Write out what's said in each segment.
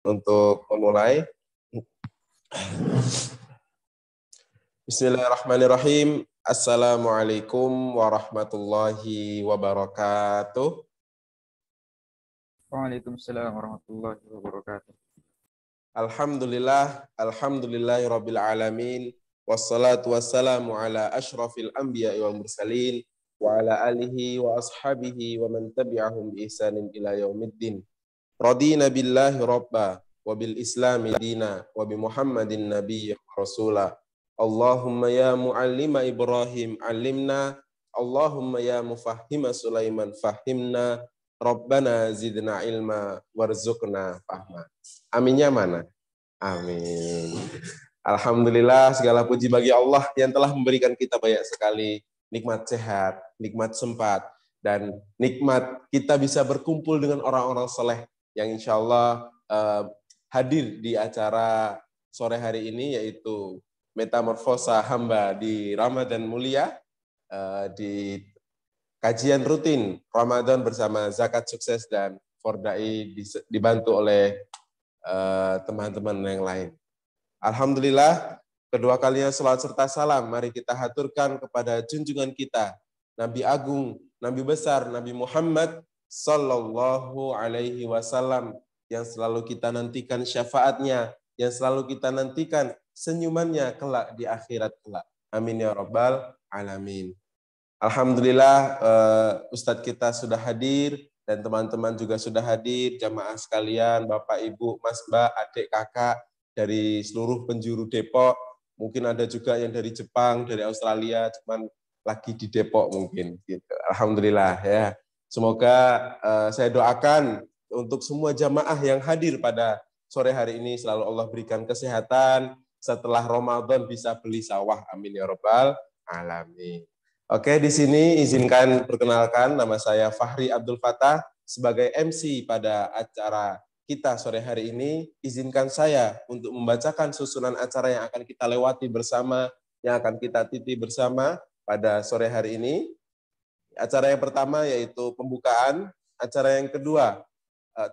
untuk memulai. Bismillahirrahmanirrahim. Assalamualaikum warahmatullahi wabarakatuh. Waalaikumsalam warahmatullahi wabarakatuh. Alhamdulillahirabbil alamin. Wassalatu wassalamu ala asyrafil anbiya'i wal mursalin wa ala alihi wa ashabihi wa man tabi'ahum bi ihsanin ila yaumiddin. Radina billahi rabba wa bil islami dina wa bi Muhammadin nabiyya rasula. Allahumma ya muallima Ibrahim allimna, Allahumma ya mufahhima Sulaiman fahimna, Rabbana zidna ilma warzuqna fahma. Aminnya mana? Amin. Alhamdulillah, segala puji bagi Allah yang telah memberikan kita banyak sekali nikmat sehat, nikmat sempat, dan nikmat kita bisa berkumpul dengan orang-orang soleh yang insya Allah hadir di acara sore hari ini, yaitu Metamorfosa Hamba di Ramadan Mulia, di kajian rutin Ramadan bersama Zakat Sukses dan Fordai, dibantu oleh teman-teman yang lain. Alhamdulillah, kedua kalinya salawat serta salam mari kita haturkan kepada junjungan kita, Nabi Agung, Nabi Besar, Nabi Muhammad Sallallahu Alaihi Wasallam, yang selalu kita nantikan syafaatnya, yang selalu kita nantikan senyumannya kelak di akhirat kelak. Amin ya Rabbal Alamin. Alhamdulillah, Ustadz kita sudah hadir, dan teman-teman juga sudah hadir, jamaah sekalian, Bapak, Ibu, Mas, Mbak, adik, kakak, dari seluruh penjuru Depok, mungkin ada juga yang dari Jepang, dari Australia, cuman lagi di Depok mungkin. Gitu. Alhamdulillah ya. Semoga saya doakan untuk semua jamaah yang hadir pada sore hari ini, selalu Allah berikan kesehatan, setelah Ramadan bisa beli sawah. Amin ya Rabbal Alamin. Oke, di sini izinkan perkenalkan, nama saya Fahri Abdul Fattah sebagai MC pada acara kita sore hari ini. Izinkan saya untuk membacakan susunan acara yang akan kita lewati bersama, yang akan kita titi bersama pada sore hari ini. Acara yang pertama yaitu pembukaan, acara yang kedua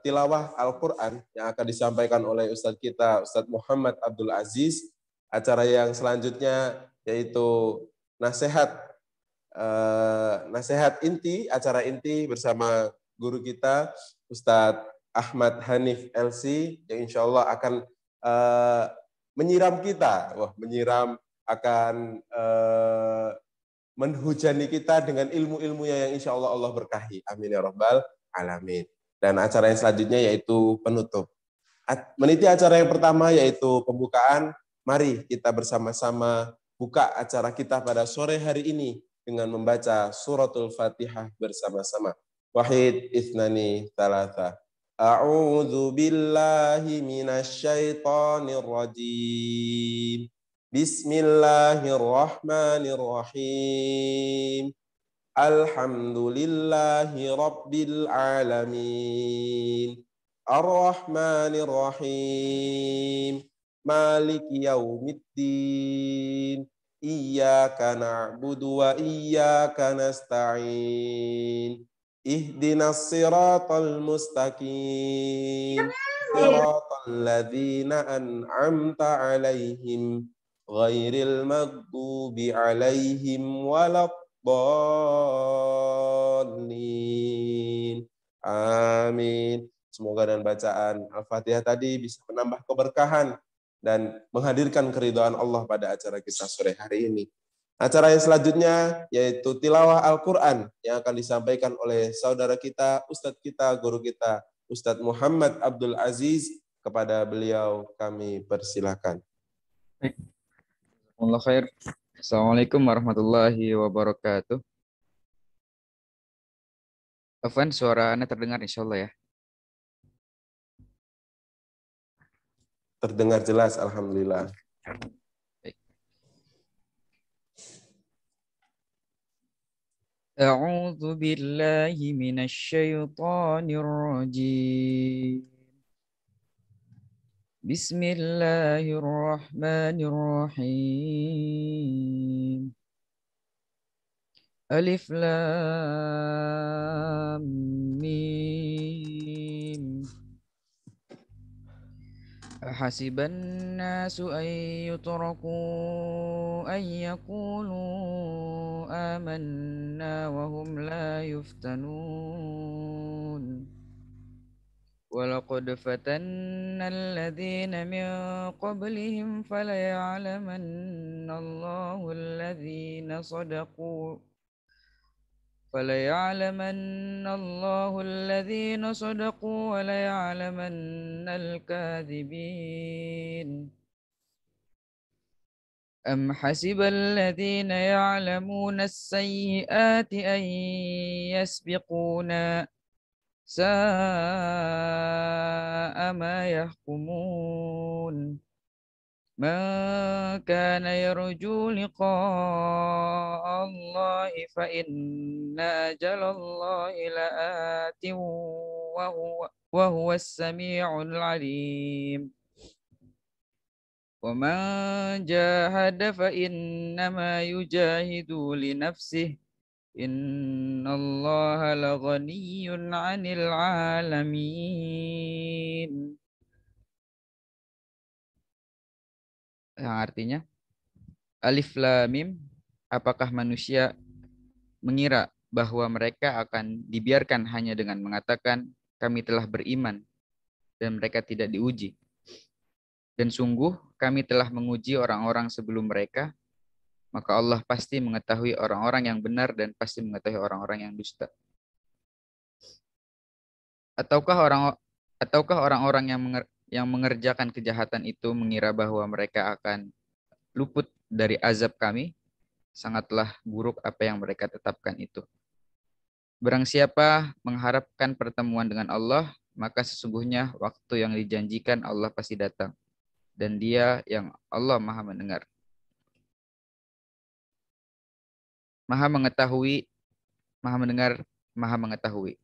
tilawah Al-Quran yang akan disampaikan oleh Ustadz kita, Ustadz Muhammad Abdul Aziz. Acara yang selanjutnya yaitu nasihat inti, acara inti bersama guru kita, Ustadz Ahmad Hanif LC, yang insya Allah akan menyiram kita, akan menghujani kita dengan ilmu-ilmunya yang insya Allah Allah berkahi. Amin ya Rabbal Alamin. Dan acara yang selanjutnya yaitu penutup. Meniti acara yang pertama yaitu pembukaan. Mari kita bersama-sama buka acara kita pada sore hari ini dengan membaca suratul Fatihah bersama-sama. Wahid, Ithnani, Thalatha. A'udzu billahi minasyaitonir rajim. Bismillahirrahmanirrahim. Alhamdulillahi rabbil alamin. Ar-Rahmanir-Rahim. Maliki yaumiddin. Iyyaka na'budu wa iyyaka nasta'in. Ihdinas siratal mustaqim. Siratal ladzina an'amta 'alaihim ghairil maghdubi 'alaihim waladdallin. Amin. Semoga dengan bacaan Al-Fatihah tadi bisa menambah keberkahan dan menghadirkan keridhaan Allah pada acara kita sore hari ini. Acara yang selanjutnya yaitu tilawah Al-Quran yang akan disampaikan oleh saudara kita, Ustadz kita, guru kita, Ustadz Muhammad Abdul Aziz. Kepada beliau kami persilakan. Allah khair. Assalamualaikum warahmatullahi wabarakatuh. Afwan, suara Anda terdengar insya Allah ya? Terdengar jelas, alhamdulillah. A'udzu billahi minasyaitonir rajim. Bismillahirrahmanirrahim. Alif lam mim. أحسب الناس أن يتركوا أن يقولوا آمنا وهم لا يفتنون ولقد فتنا الذين من قبلهم فليعلمن الله الذين صدقوا وليعلمن الكاذبين أم حسب الذين يعلمون السيئات أن يسبقونا ساء ما يحكمون من كان يرجو لقاء الله فإن أجل الله لآت وهو السميع العليم ومن جاهد فإنما يجاهد لنفسه إن الله لغني عن العالمين. Yang artinya Alif Lam Mim, apakah manusia mengira bahwa mereka akan dibiarkan hanya dengan mengatakan kami telah beriman dan mereka tidak diuji? Dan sungguh kami telah menguji orang-orang sebelum mereka, maka Allah pasti mengetahui orang-orang yang benar dan pasti mengetahui orang-orang yang dusta. Ataukah orang-orang yang mengerjakan kejahatan itu mengira bahwa mereka akan luput dari azab kami? Sangatlah buruk apa yang mereka tetapkan itu. Barang siapa mengharapkan pertemuan dengan Allah, maka sesungguhnya waktu yang dijanjikan Allah pasti datang. Dan Dia yang Allah Maha mendengar, Maha mengetahui, Maha mendengar, Maha mengetahui.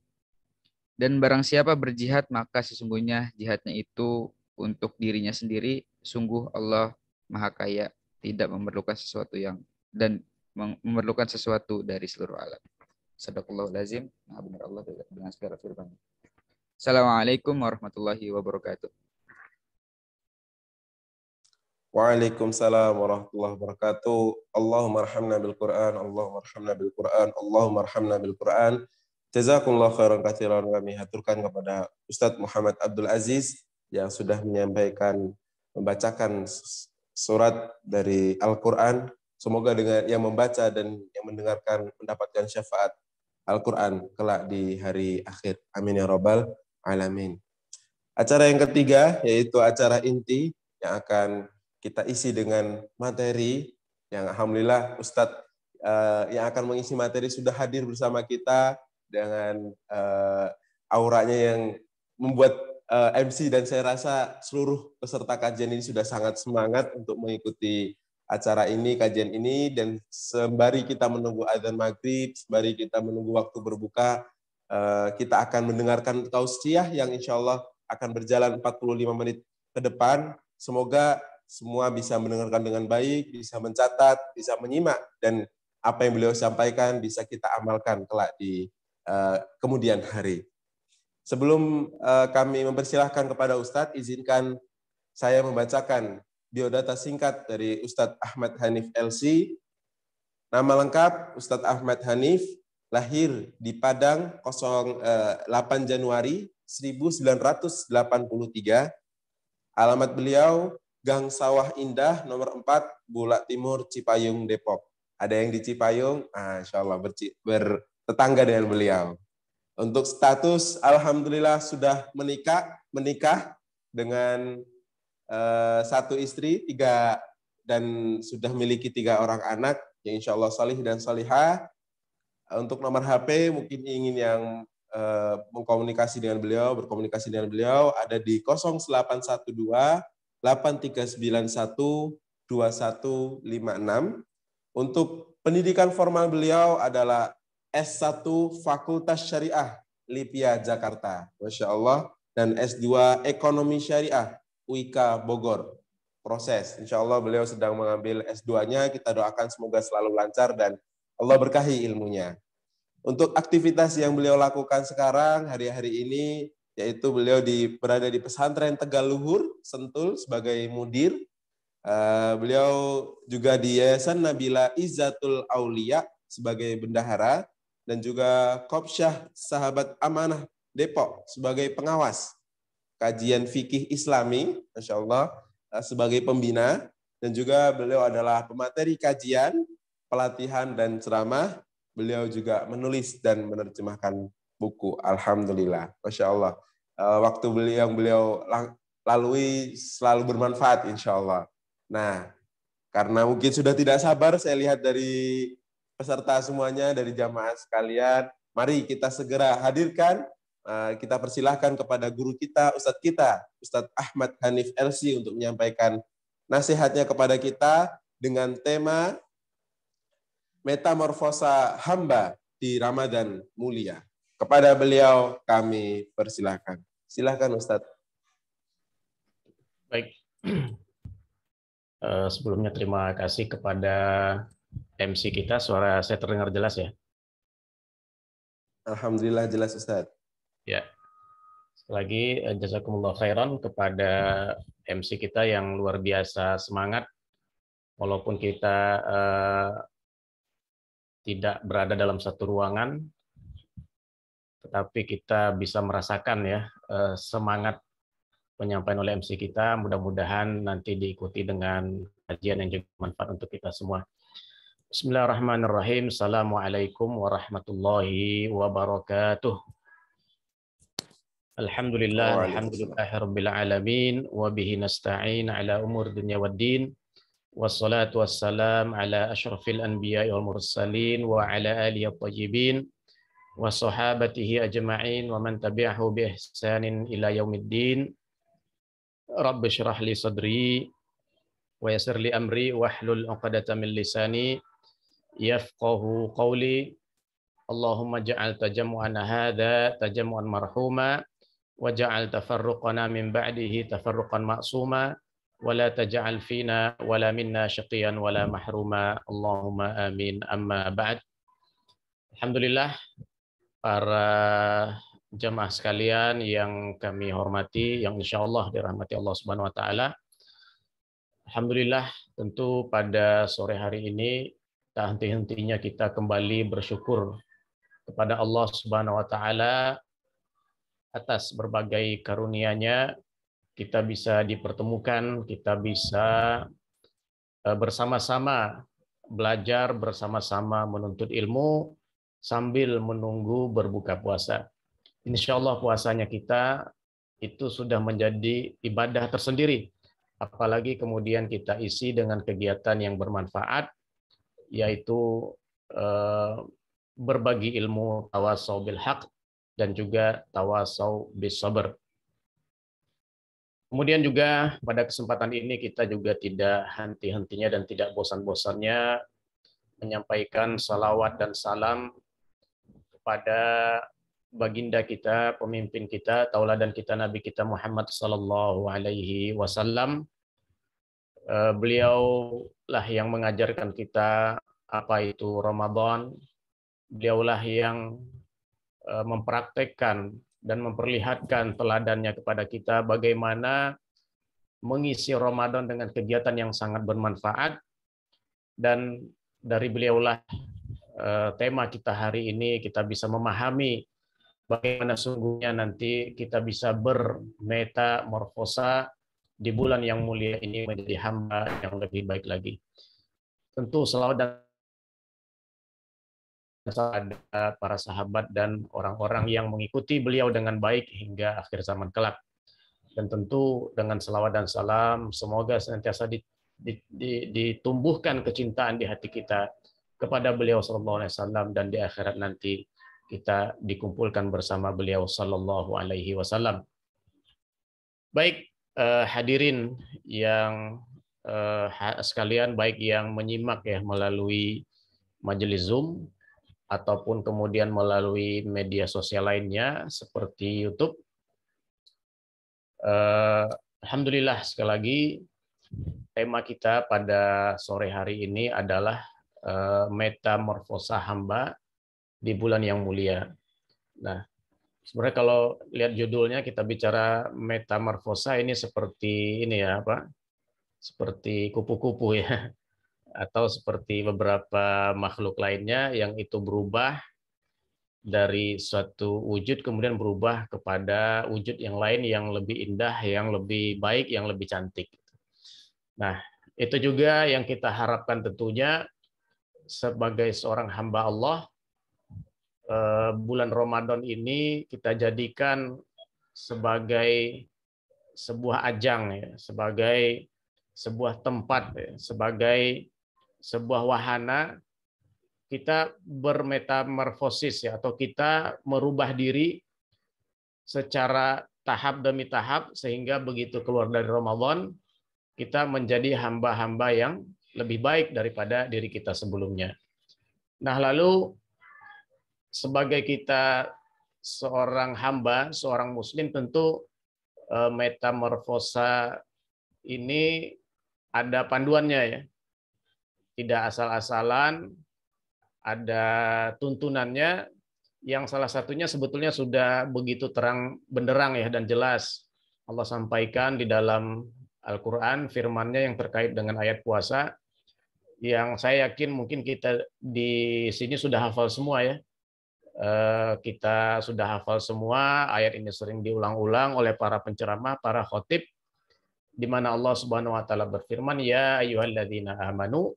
Dan barang siapa berjihad, maka sesungguhnya jihadnya itu untuk dirinya sendiri. Sungguh Allah Maha Kaya, tidak memerlukan sesuatu memerlukan sesuatu dari seluruh alam. Sadaqallahul lazim. Maha benar Allah dengan segala firman. Assalamualaikum warahmatullahi wabarakatuh. Waalaikumsalam warahmatullahi wabarakatuh. Allahumma arhamna bil Qur'an, Allahumma arhamna bil Qur'an, Allahumma arhamna bil Qur'an. Jazakumullah khairan katsiran. Kami haturkan kepada Ustadz Muhammad Abdul Aziz yang sudah membacakan surat dari Al-Quran. Semoga dengan yang membaca dan yang mendengarkan mendapatkan syafaat Al-Quran kelak di hari akhir. Amin ya rabbal alamin. Acara yang ketiga yaitu acara inti yang akan kita isi dengan materi yang alhamdulillah Ustadz yang akan mengisi materi sudah hadir bersama kita dengan auranya yang membuat MC dan saya rasa seluruh peserta kajian ini sudah sangat semangat untuk mengikuti acara ini, kajian ini, dan sembari kita menunggu adzan maghrib, sembari kita menunggu waktu berbuka, kita akan mendengarkan tausiah yang insya Allah akan berjalan 45 menit ke depan. Semoga semua bisa mendengarkan dengan baik, bisa mencatat, bisa menyimak, dan apa yang beliau sampaikan bisa kita amalkan kelak di kemudian hari. Sebelum kami mempersilahkan kepada Ustadz, izinkan saya membacakan biodata singkat dari Ustadz Ahmad Hanif LC. Nama lengkap Ustadz Ahmad Hanif, lahir di Padang 8 Januari 1983. Alamat beliau Gang Sawah Indah nomor 4 Bulak Timur Cipayung Depok. Ada yang di Cipayung, insya Allah bertetangga dengan beliau. Untuk status alhamdulillah sudah menikah dengan satu istri, dan sudah memiliki 3 orang anak yang insya Allah salih dan salihah. Untuk nomor HP mungkin ingin yang berkomunikasi dengan beliau ada di 0812 8391 2156. Untuk pendidikan formal beliau adalah S1 Fakultas Syariah Lipia Jakarta, Masya Allah, dan S2 Ekonomi Syariah UIK Bogor. Proses, insya Allah beliau sedang mengambil S2-nya, kita doakan semoga selalu lancar dan Allah berkahi ilmunya. Untuk aktivitas yang beliau lakukan sekarang, hari-hari ini, yaitu beliau berada di pesantren Tegaluhur, Sentul sebagai mudir. Beliau juga di Yayasan Nabila Izzatul Aulia sebagai bendahara, dan juga Kopsyah Sahabat Amanah Depok sebagai pengawas kajian fikih Islami, Masya Allah, sebagai pembina, dan juga beliau adalah pemateri kajian, pelatihan, dan ceramah. Beliau juga menulis dan menerjemahkan buku. Alhamdulillah, Masya Allah. Waktu beliau lalui selalu bermanfaat, insya Allah. Nah, karena mungkin sudah tidak sabar, saya lihat dari peserta semuanya, dari jamaah sekalian, mari kita segera hadirkan. Kita persilahkan kepada guru kita, Ustadz Ahmad Hanif LC, untuk menyampaikan nasihatnya kepada kita dengan tema Metamorfosa Hamba di Ramadan Mulia. Kepada beliau kami persilahkan. Silakan Ustadz. Baik. Sebelumnya terima kasih kepada MC kita. Suara saya terdengar jelas ya? Alhamdulillah jelas Ustadz. Ya. Sekali lagi jazakumullah khairan kepada MC kita yang luar biasa semangat, walaupun kita tidak berada dalam satu ruangan, tetapi kita bisa merasakan ya semangat penyampaian oleh MC kita. Mudah-mudahan nanti diikuti dengan kajian yang juga bermanfaat untuk kita semua. Bismillahirrahmanirrahim. Assalamualaikum warahmatullahi wabarakatuh. Alhamdulillah, alhamdulillahirabbil alamin, wa bihi nasta'in ala umur dunya waddin. Wassalatu wassalam ala asyrafil anbiya'i wal mursalin wa ala alihi at-thayyibin wa sahabatihi ajma'in wa man tabi'ahu bi ihsanin ila yaumiddin. Rabbi shrah li sadri wa yassir li amri wahlul 'uqdatam min lisani yafqahu qawli. Allahumma ja'al tajammu'ana hadza tajammu'an marhuma waja'al tafarruqana min ba'dihi tafarruqan ma'suma wa la taj'al fina wala minna syaqiyan wala mahruma. Allahumma amin. Amma ba'd. Alhamdulillah, para jamaah sekalian yang kami hormati, yang insyaallah dirahmati Allah Subhanahu wa taala. Alhamdulillah, tentu pada sore hari ini tak henti-hentinya kita kembali bersyukur kepada Allah Subhanahu wa taala atas berbagai karunia-Nya. Kita bisa dipertemukan, kita bisa bersama-sama belajar, bersama-sama menuntut ilmu sambil menunggu berbuka puasa. Insya Allah puasanya kita itu sudah menjadi ibadah tersendiri. Apalagi kemudian kita isi dengan kegiatan yang bermanfaat, yaitu berbagi ilmu, tawasau bil haq, dan juga tawasau bis sabr. Kemudian juga pada kesempatan ini kita juga tidak henti-hentinya dan tidak bosan-bosannya menyampaikan salawat dan salam kepada baginda kita, pemimpin kita, tauladan kita, Nabi kita Muhammad sallallahu alaihi wasallam. Beliau lah yang mengajarkan kita apa itu Ramadan. Beliaulah yang mempraktekkan dan memperlihatkan teladannya kepada kita bagaimana mengisi Ramadan dengan kegiatan yang sangat bermanfaat. Dan dari beliaulah tema kita hari ini kita bisa memahami bagaimana sungguhnya nanti kita bisa bermetamorfosa di bulan yang mulia ini menjadi hamba yang lebih baik lagi. Tentu selawat dan ada para sahabat dan orang-orang yang mengikuti beliau dengan baik hingga akhir zaman kelak. Dan tentu dengan selawat dan salam semoga senantiasa ditumbuhkan kecintaan di hati kita kepada beliau sallallahu alaihi wasallam, dan di akhirat nanti kita dikumpulkan bersama beliau sallallahu alaihi wasallam. Baik, hadirin yang sekalian, baik yang menyimak ya melalui majelis Zoom ataupun kemudian melalui media sosial lainnya seperti YouTube. Alhamdulillah, sekali lagi tema kita pada sore hari ini adalah metamorfosa hamba di bulan yang mulia. Nah, Sebenarnya kalau lihat judulnya kita bicara metamorfosa ini seperti ini ya apa? Seperti kupu-kupu ya atau seperti beberapa makhluk lainnya yang itu berubah dari suatu wujud kemudian berubah kepada wujud yang lain yang lebih indah, yang lebih baik, yang lebih cantik. Nah, itu juga yang kita harapkan tentunya sebagai seorang hamba Allah, bulan Ramadan ini kita jadikan sebagai sebuah ajang ya, sebagai sebuah tempat ya, sebagai sebuah wahana kita bermetamorfosis ya, atau kita merubah diri secara tahap demi tahap sehingga begitu keluar dari Ramadan kita menjadi hamba-hamba yang lebih baik daripada diri kita sebelumnya. Nah, lalu sebagai kita seorang hamba, seorang muslim, tentu metamorfosa ini ada panduannya ya. Tidak asal-asalan, ada tuntunannya yang salah satunya sebetulnya sudah begitu terang benderang ya dan jelas. Allah sampaikan di dalam Al-Quran firman-Nya yang terkait dengan ayat puasa yang saya yakin mungkin kita di sini sudah hafal semua ya. Kita sudah hafal semua, ayat ini sering diulang-ulang oleh para penceramah, para khotib, di mana Allah Subhanahu wa taala berfirman, ya ayyuhalladzina amanu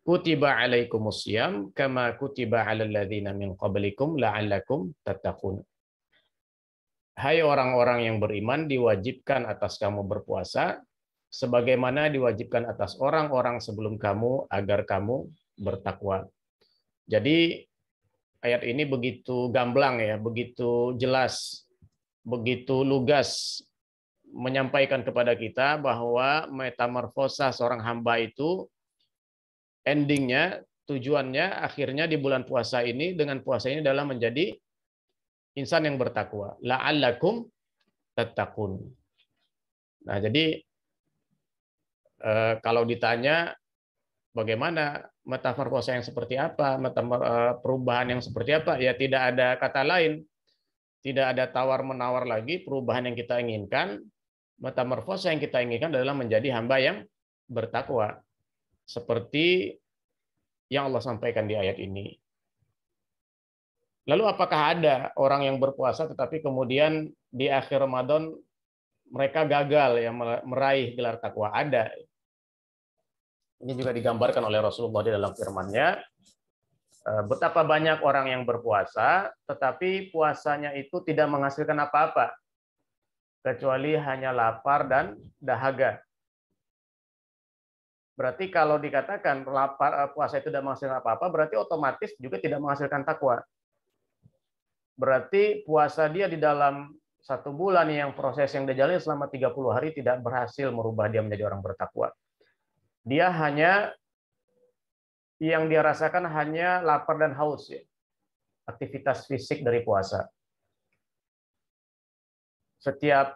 kutiba alaikumusiyam kama kutiba alal ladzina min qablikum la'allakum tattaqun. Hai orang-orang yang beriman, diwajibkan atas kamu berpuasa sebagaimana diwajibkan atas orang-orang sebelum kamu agar kamu bertakwa. Jadi ayat ini begitu gamblang ya, begitu jelas, begitu lugas menyampaikan kepada kita bahwa metamorfosa seorang hamba itu endingnya, tujuannya, akhirnya di bulan puasa ini, dengan puasa ini adalah menjadi insan yang bertakwa. La'allakum tattaqun. Nah, jadi kalau ditanya bagaimana metamorfosa yang seperti apa, perubahan yang seperti apa, ya tidak ada kata lain. Tidak ada tawar-menawar lagi perubahan yang kita inginkan. Metamorfosa yang kita inginkan adalah menjadi hamba yang bertakwa. Seperti yang Allah sampaikan di ayat ini. Lalu apakah ada orang yang berpuasa tetapi kemudian di akhir Ramadan mereka gagal ya meraih gelar takwa? Ada. Ini juga digambarkan oleh Rasulullah di dalam firman-Nya. Betapa banyak orang yang berpuasa tetapi puasanya itu tidak menghasilkan apa-apa kecuali hanya lapar dan dahaga. Berarti kalau dikatakan puasa itu tidak menghasilkan apa-apa, berarti otomatis juga tidak menghasilkan takwa. Berarti puasa dia di dalam 1 bulan yang proses yang dijalani selama 30 hari tidak berhasil merubah dia menjadi orang bertakwa. Dia hanya, yang dia rasakan hanya lapar dan haus ya. Aktivitas fisik dari puasa. Setiap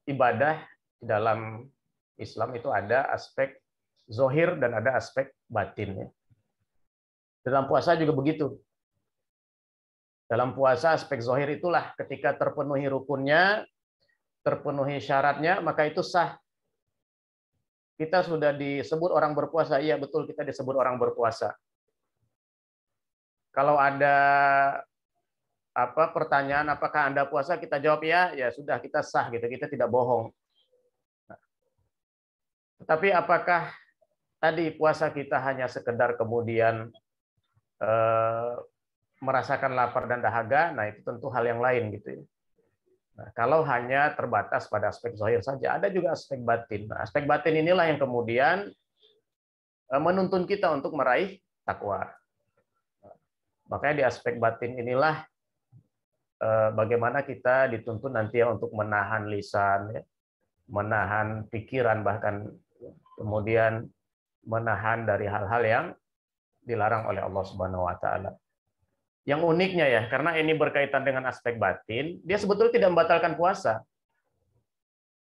ibadah di dalam Islam itu ada aspek zohir dan ada aspek batin. Dalam puasa juga begitu. Dalam puasa aspek zohir itulah ketika terpenuhi rukunnya, terpenuhi syaratnya, maka itu sah. Kita sudah disebut orang berpuasa, iya betul kita disebut orang berpuasa. Kalau ada pertanyaan apakah Anda puasa, kita jawab ya, ya sudah kita sah gitu, kita tidak bohong. Tetapi apakah tadi puasa kita hanya sekedar kemudian merasakan lapar dan dahaga, nah itu tentu hal yang lain gitu ya. Nah, kalau hanya terbatas pada aspek zahir saja, ada juga aspek batin. Nah, aspek batin inilah yang kemudian menuntun kita untuk meraih takwa. Makanya di aspek batin inilah bagaimana kita dituntun nanti ya untuk menahan lisan, ya, menahan pikiran, bahkan kemudian menahan dari hal-hal yang dilarang oleh Allah Subhanahu wa taala. Yang uniknya ya, karena ini berkaitan dengan aspek batin, dia sebetulnya tidak membatalkan puasa.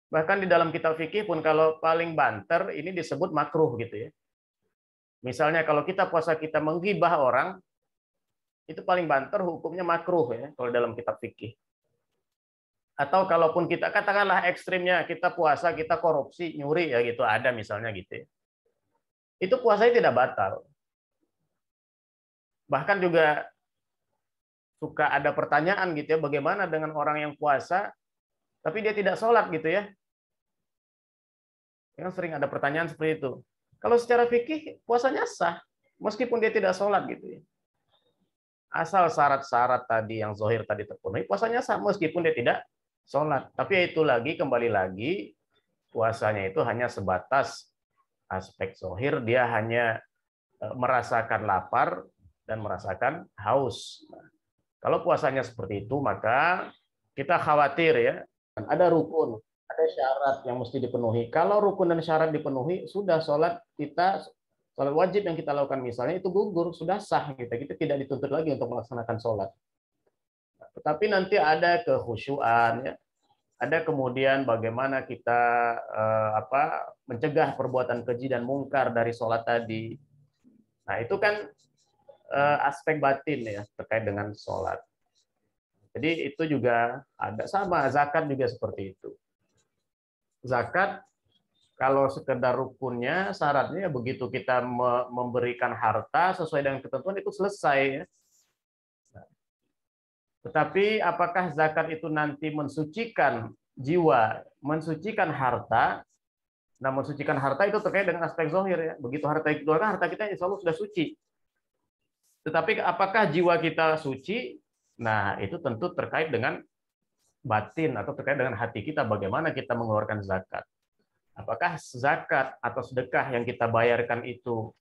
Bahkan di dalam kitab fikih pun kalau paling banter ini disebut makruh gitu ya. Misalnya kalau kita puasa kita menggibah orang, itu paling banter hukumnya makruh ya kalau dalam kitab fikih. Atau kalaupun kita katakanlah ekstrimnya, kita puasa, kita korupsi, nyuri ya gitu, ada misalnya gitu ya. Itu puasanya tidak batal. Bahkan juga suka ada pertanyaan gitu ya, bagaimana dengan orang yang puasa tapi dia tidak sholat gitu ya. Kan sering ada pertanyaan seperti itu. Kalau secara fikih puasanya sah meskipun dia tidak sholat gitu ya. Asal syarat-syarat tadi yang zahir tadi terpenuhi, puasanya sah meskipun dia tidak sholat. Tapi itu lagi, kembali lagi, puasanya itu hanya sebatas aspek zahir, dia hanya merasakan lapar dan merasakan haus. Nah, kalau puasanya seperti itu, maka kita khawatir ya, ada rukun, ada syarat yang mesti dipenuhi. Kalau rukun dan syarat dipenuhi, sudah sholat kita, sholat wajib yang kita lakukan misalnya itu gugur, sudah sah kita tidak dituntut lagi untuk melaksanakan sholat. Tetapi nanti ada kekhusyuan, ya. Ada kemudian bagaimana kita mencegah perbuatan keji dan mungkar dari sholat tadi. Nah itu kan aspek batin ya terkait dengan sholat. Jadi itu juga ada, sama zakat juga seperti itu. Zakat kalau sekedar rukunnya, syaratnya begitu kita memberikan harta sesuai dengan ketentuan itu selesai. Ya. Tetapi apakah zakat itu nanti mensucikan jiwa, mensucikan harta? Nah, mensucikan harta itu terkait dengan aspek zahir ya. Begitu harta itu keluar, harta kita insya Allah sudah suci. Tetapi apakah jiwa kita suci? Nah, itu tentu terkait dengan batin atau terkait dengan hati kita, bagaimana kita mengeluarkan zakat. Apakah zakat atau sedekah yang kita bayarkan itu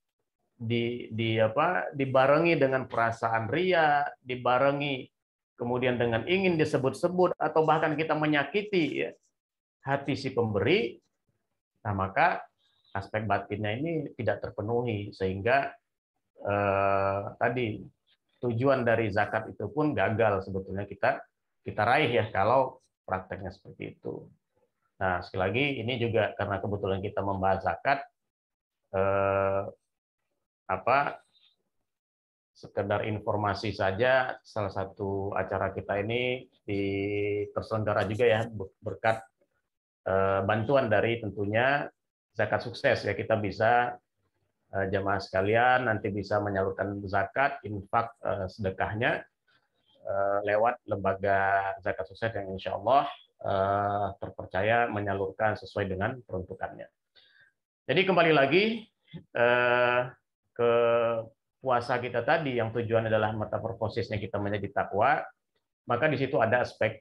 dibarengi dengan perasaan ria, dibarengi kemudian dengan ingin disebut-sebut, atau bahkan kita menyakiti ya, hati si pemberi, nah maka aspek batinnya ini tidak terpenuhi, sehingga tadi tujuan dari zakat itu pun gagal sebetulnya kita raih ya kalau prakteknya seperti itu. Nah sekali lagi ini juga karena kebetulan kita membahas zakat, sekedar informasi saja, salah satu acara kita ini terselenggara juga ya berkat bantuan dari tentunya zakat sukses ya, kita bisa jamaah sekalian nanti bisa menyalurkan zakat, infak, sedekahnya lewat lembaga zakat sukses yang insya Allah terpercaya menyalurkan sesuai dengan peruntukannya. Jadi kembali lagi ke puasa kita tadi yang tujuan adalah metamorfosisnya kita menjadi takwa, maka di situ ada aspek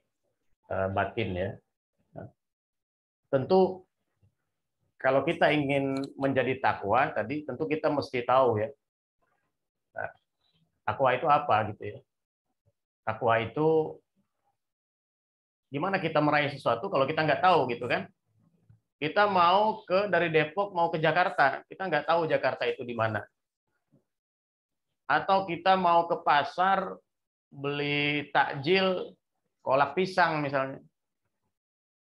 batin ya. Tentu kalau kita ingin menjadi takwa tadi, tentu kita mesti tahu ya, takwa itu apa gitu ya. Takwa itu gimana kita meraih sesuatu kalau kita nggak tahu gitu kan. Kita mau dari Depok mau ke Jakarta, kita nggak tahu Jakarta itu di mana. Atau kita mau ke pasar beli takjil kolak pisang misalnya.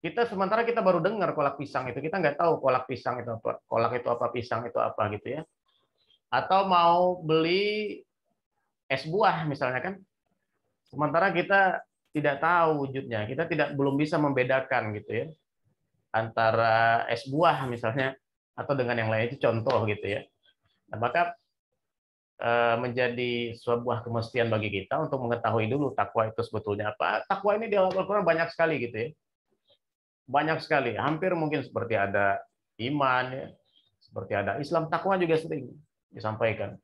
Sementara kita baru dengar kolak pisang itu, kita nggak tahu kolak pisang itu apa, kolak itu apa, pisang itu apa gitu ya. Atau mau beli es buah misalnya kan. Sementara kita tidak tahu wujudnya, kita belum bisa membedakan gitu ya antara es buah misalnya atau dengan yang lain, itu contoh gitu ya. Nah, maka menjadi sebuah kemestian bagi kita untuk mengetahui dulu takwa itu sebetulnya apa. Takwa ini di Al-Quran banyak sekali gitu ya. Banyak sekali, hampir mungkin seperti ada iman, ya, seperti ada Islam, takwa juga sering disampaikan.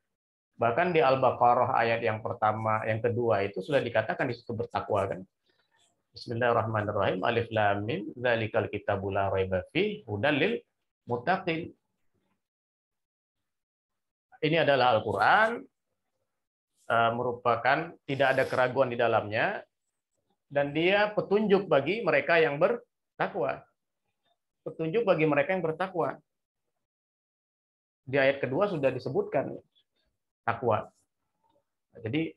Bahkan di Al-Baqarah ayat yang pertama, yang kedua itu sudah dikatakan di situ bertakwa kan. Bismillahirrahmanirrahim. Alif lam mim, dzalikal kitabul la raiba fihi hudal lil muttaqin. Ini adalah Al-Quran, merupakan tidak ada keraguan di dalamnya, dan dia petunjuk bagi mereka yang bertakwa. Petunjuk bagi mereka yang bertakwa. Di ayat kedua sudah disebutkan takwa. Jadi,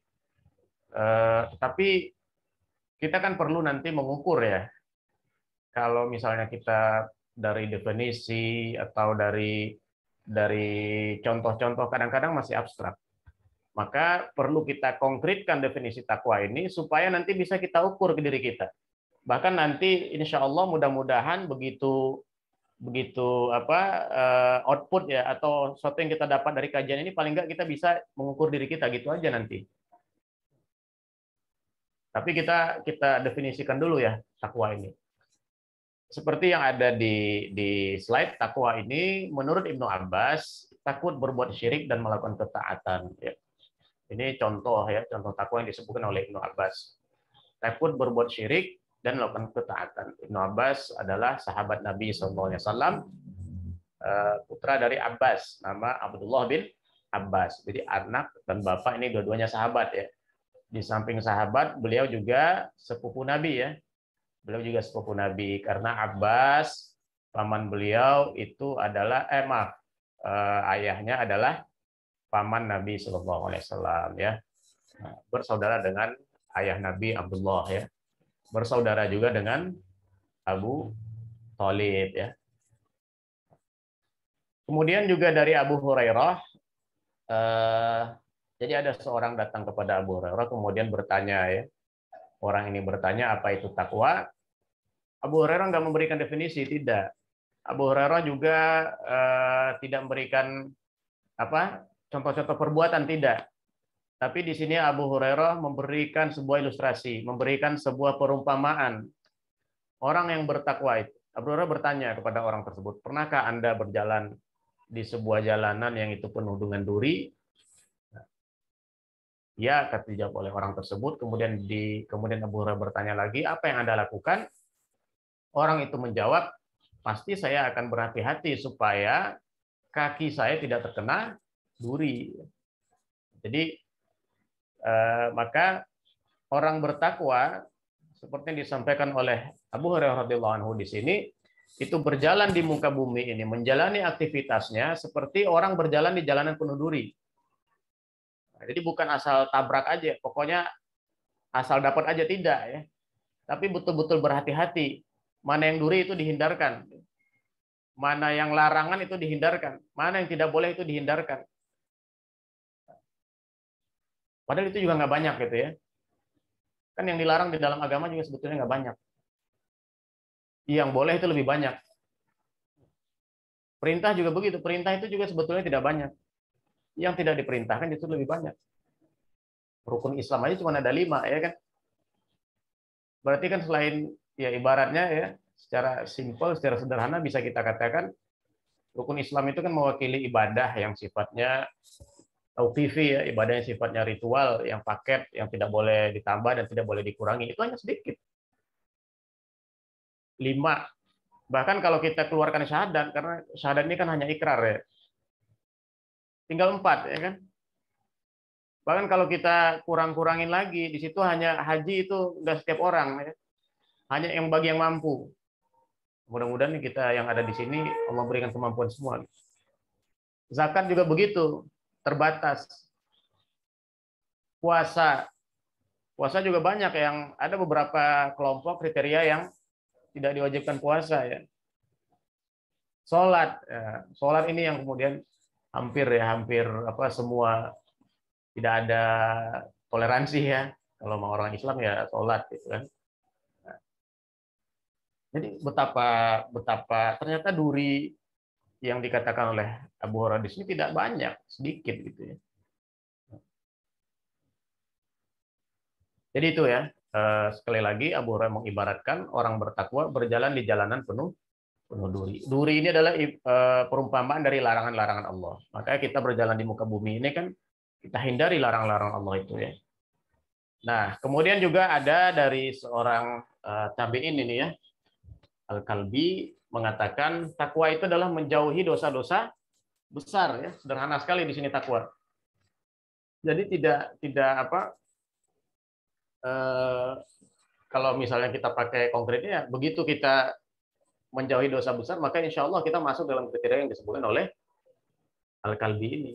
tapi kita kan perlu nanti mengukur ya. Kalau misalnya kita dari definisi atau dari contoh-contoh kadang-kadang masih abstrak. Maka perlu kita konkretkan definisi takwa ini supaya nanti bisa kita ukur ke diri kita. Bahkan nanti insya Allah mudah-mudahan begitu output ya atau sesuatu yang kita dapat dari kajian ini paling nggak kita bisa mengukur diri kita gitu aja nanti. Tapi kita definisikan dulu ya takwa ini. Seperti yang ada di slide, takwa ini menurut Ibnu Abbas takut berbuat syirik dan melakukan ketaatan. Ya. Ini contoh takwa yang disebutkan oleh Ibnu Abbas. Takut berbuat syirik dan melakukan ketaatan. Ibnu Abbas adalah sahabat Nabi SAW, putra dari Abbas, nama Abdullah bin Abbas. Jadi anak dan bapak ini dua-duanya sahabat ya. Di samping sahabat, beliau juga sepupu Nabi ya. Beliau juga sepupu Nabi karena Abbas paman beliau itu adalah ayahnya adalah paman Nabi Shallallahu Alaihi Wasallam ya. Bersaudara dengan ayah Nabi Abdullah ya. Bersaudara juga dengan Abu Thalib ya. Kemudian juga dari Abu Hurairah, jadi ada seorang datang kepada Abu Hurairah kemudian bertanya ya. Orang ini bertanya apa itu takwa. Abu Hurairah nggak memberikan definisi, tidak. Abu Hurairah juga tidak memberikan contoh-contoh perbuatan, tidak. Tapi di sini Abu Hurairah memberikan sebuah ilustrasi, memberikan sebuah perumpamaan. Orang yang bertakwa itu. Abu Hurairah bertanya kepada orang tersebut, pernahkah Anda berjalan di sebuah jalanan yang itu penuh dengan duri? Ya, kata dijawab oleh orang tersebut. Kemudian Abu Hurairah bertanya lagi, apa yang Anda lakukan? Orang itu menjawab, pasti saya akan berhati-hati supaya kaki saya tidak terkena duri. Jadi maka orang bertakwa seperti yang disampaikan oleh Abu Hurairah radhiyallahu anhu di sini itu berjalan di muka bumi ini, menjalani aktivitasnya seperti orang berjalan di jalanan penuh duri. Jadi bukan asal tabrak aja, pokoknya asal dapat aja, tidak ya. Tapi betul-betul berhati-hati. Mana yang duri itu dihindarkan. Mana yang larangan itu dihindarkan. Mana yang tidak boleh itu dihindarkan. Padahal itu juga nggak banyak gitu ya. Kan yang dilarang di dalam agama juga sebetulnya nggak banyak. Yang boleh itu lebih banyak. Perintah juga begitu. Perintah itu juga sebetulnya tidak banyak. Yang tidak diperintahkan itu lebih banyak. Rukun Islam aja cuma ada 5 ya kan. Berarti kan selain ya ibaratnya ya secara simpel, secara sederhana bisa kita katakan rukun Islam itu kan mewakili ibadah yang sifatnya tauqifi ya, ibadah yang sifatnya ritual, yang paket, yang tidak boleh ditambah dan tidak boleh dikurangi. Itu hanya sedikit. 5. Bahkan kalau kita keluarkan syahadat, karena syahadat ini kan hanya ikrar ya. Tinggal 4 ya kan. Bahkan kalau kita kurang-kurangin lagi, di situ hanya haji itu nggak setiap orang ya. Hanya yang bagi yang mampu. Mudah-mudahan kita yang ada di sini Allah berikan kemampuan semua. Zakat juga begitu, terbatas. Puasa juga banyak yang ada beberapa kelompok kriteria yang tidak diwajibkan puasa ya. Sholat ini yang kemudian hampir semua tidak ada toleransi ya. Kalau mau orang Islam ya sholat gitu kan. Jadi betapa ternyata duri yang dikatakan oleh Abu Hurairah di sini tidak banyak, sedikit gitu ya. Jadi itu ya, sekali lagi Abu Hurairah mengibaratkan orang bertakwa berjalan di jalanan penuh duri. Duri ini adalah perumpamaan dari larangan-larangan Allah. Makanya kita berjalan di muka bumi ini kan kita hindari larangan-larangan Allah itu ya. Nah, kemudian juga ada dari seorang tabi'in ini ya, Al-Kalbi mengatakan takwa itu adalah menjauhi dosa-dosa besar ya. Sederhana sekali di sini takwa. Jadi kalau misalnya kita pakai konkretnya, begitu kita menjauhi dosa besar, maka insya Allah kita masuk dalam kriteria yang disebutkan oleh Al-Kalbi ini.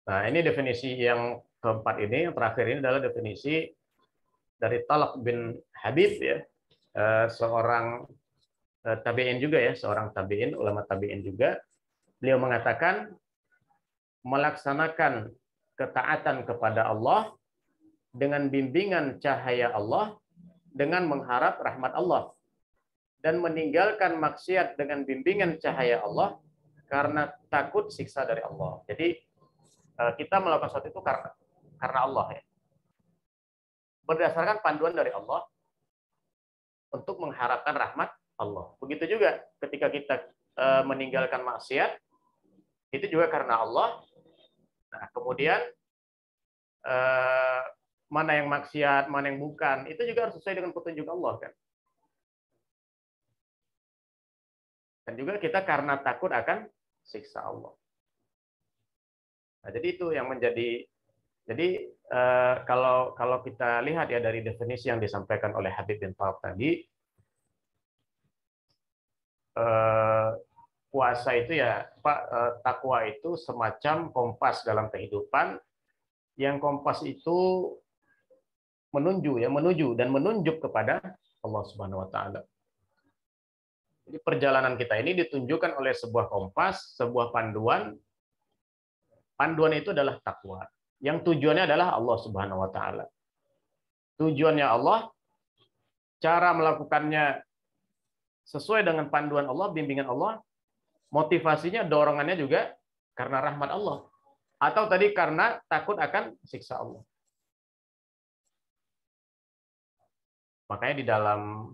Nah, ini definisi yang keempat ini, yang terakhir ini adalah definisi dari Talq bin Habib ya, seorang tabi'in juga ya, seorang tabi'in, ulama tabi'in juga. Beliau mengatakan melaksanakan ketaatan kepada Allah dengan bimbingan cahaya Allah dengan mengharap rahmat Allah, dan meninggalkan maksiat dengan bimbingan cahaya Allah karena takut siksa dari Allah. Jadi kita melakukan sesuatu itu karena Allah ya. Berdasarkan panduan dari Allah untuk mengharapkan rahmat Allah. Begitu juga ketika kita meninggalkan maksiat, itu juga karena Allah. Nah, kemudian mana yang maksiat, mana yang bukan, itu juga harus sesuai dengan petunjuk Allah kan. Dan juga kita karena takut akan siksa Allah. Nah, jadi itu yang menjadi, jadi kalau kita lihat ya dari definisi yang disampaikan oleh Habib bin Talib tadi, puasa itu ya, takwa itu semacam kompas dalam kehidupan, yang kompas itu menuju dan menunjuk kepada Allah Subhanahu wa taala. Jadi perjalanan kita ini ditunjukkan oleh sebuah kompas, sebuah panduan. Panduan itu adalah takwa. Yang tujuannya adalah Allah Subhanahu wa taala. Tujuannya Allah, cara melakukannya sesuai dengan panduan Allah, bimbingan Allah, motivasinya, dorongannya juga karena rahmat Allah. Atau tadi karena takut akan siksa Allah. Makanya di dalam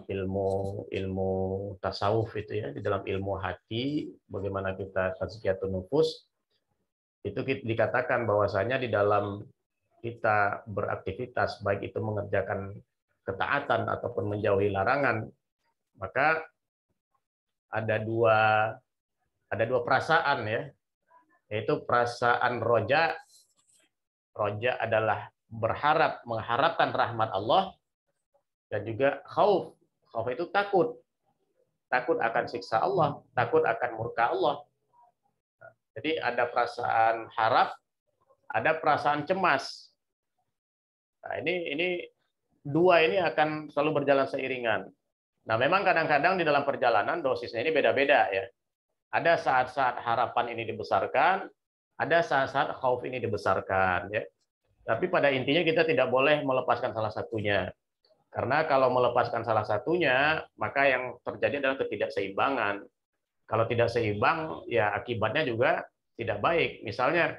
ilmu tasawuf itu ya, di dalam ilmu hati, bagaimana kita tazkiyatun nufus, itu dikatakan bahwasanya di dalam kita beraktivitas, baik itu mengerjakan ketaatan ataupun menjauhi larangan, maka ada dua perasaan ya, yaitu perasaan roja. Roja adalah mengharapkan rahmat Allah, dan juga khauf. Khauf itu takut akan siksa Allah, takut akan murka Allah. Jadi ada perasaan harap, ada perasaan cemas. Nah, ini dua ini akan selalu berjalan seiringan. Nah, memang kadang-kadang di dalam perjalanan dosisnya ini beda-beda ya. Ada saat-saat harapan ini dibesarkan, ada saat-saat khauf ini dibesarkan ya. Tapi pada intinya kita tidak boleh melepaskan salah satunya. Karena kalau melepaskan salah satunya, maka yang terjadi adalah ketidakseimbangan. Kalau tidak seimbang, ya akibatnya juga tidak baik. Misalnya,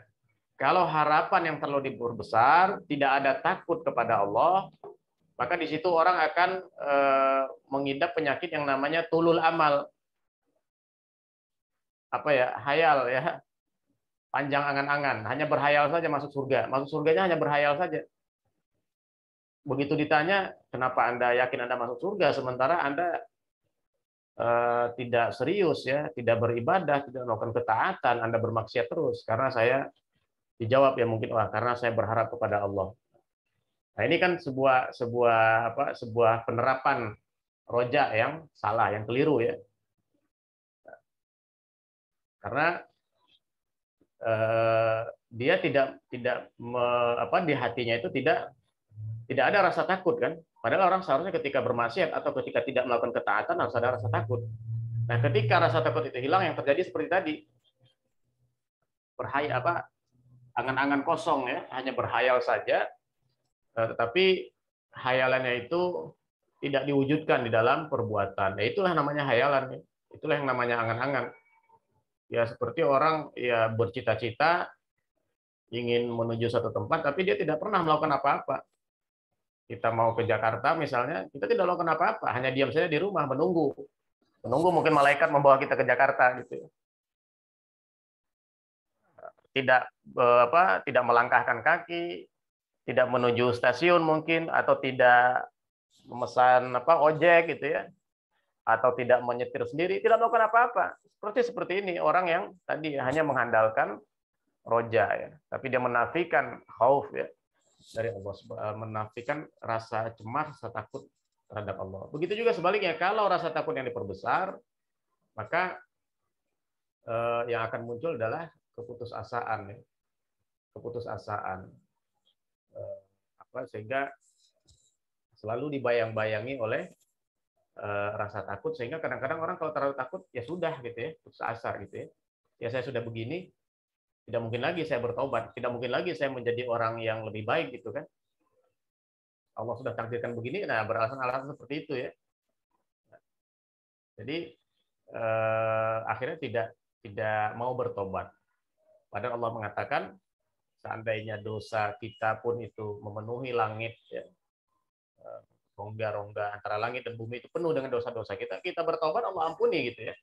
kalau harapan yang terlalu diperbesar, tidak ada takut kepada Allah, maka di situ orang akan mengidap penyakit yang namanya tulul amal. Hayal ya. Panjang angan-angan, hanya berhayal saja masuk surga. Masuk surganya hanya berhayal saja. Begitu ditanya, kenapa Anda yakin Anda masuk surga, sementara Anda tidak serius ya, tidak beribadah, tidak melakukan ketaatan, Anda bermaksiat terus. Karena saya dijawab ya mungkin, karena saya berharap kepada Allah. Nah, ini kan sebuah penerapan roja yang salah, yang keliru ya. Karena dia tidak di hatinya itu tidak ada rasa takut kan. Padahal orang seharusnya ketika bermaksiat atau ketika tidak melakukan ketaatan harus ada rasa takut. Nah, ketika rasa takut itu hilang, yang terjadi seperti tadi, angan-angan kosong ya, hanya berhayal saja, tetapi hayalannya itu tidak diwujudkan di dalam perbuatan. Nah, itulah namanya hayalan, ya. Itulah yang namanya angan-angan. Ya seperti orang ya bercita-cita ingin menuju satu tempat, tapi dia tidak pernah melakukan apa-apa. Kita mau ke Jakarta misalnya, kita tidak melakukan apa-apa, hanya diam saja di rumah menunggu mungkin malaikat membawa kita ke Jakarta gitu. Tidak melangkahkan kaki, tidak menuju stasiun mungkin, atau tidak memesan ojek gitu ya, atau tidak menyetir sendiri, tidak melakukan apa-apa. Seperti ini orang yang tadi hanya mengandalkan roja ya, tapi dia menafikan khauf ya dari Allah, menafikan rasa cemas, rasa takut terhadap Allah. Begitu juga sebaliknya, kalau rasa takut yang diperbesar, maka yang akan muncul adalah keputusasaan ya. Keputusasaan sehingga selalu dibayang-bayangi oleh rasa takut, sehingga kadang-kadang orang kalau terlalu takut ya sudah gitu ya, putus asa gitu ya, ya saya sudah begini, tidak mungkin lagi saya bertobat, tidak mungkin lagi saya menjadi orang yang lebih baik gitu kan. Allah sudah takdirkan begini, nah beralasan-alasan seperti itu ya. Jadi akhirnya tidak mau bertobat. Padahal Allah mengatakan seandainya dosa kita pun itu memenuhi langit, ya, rongga-rongga antara langit dan bumi itu penuh dengan dosa-dosa kita, kita bertobat Allah ampuni gitu ya.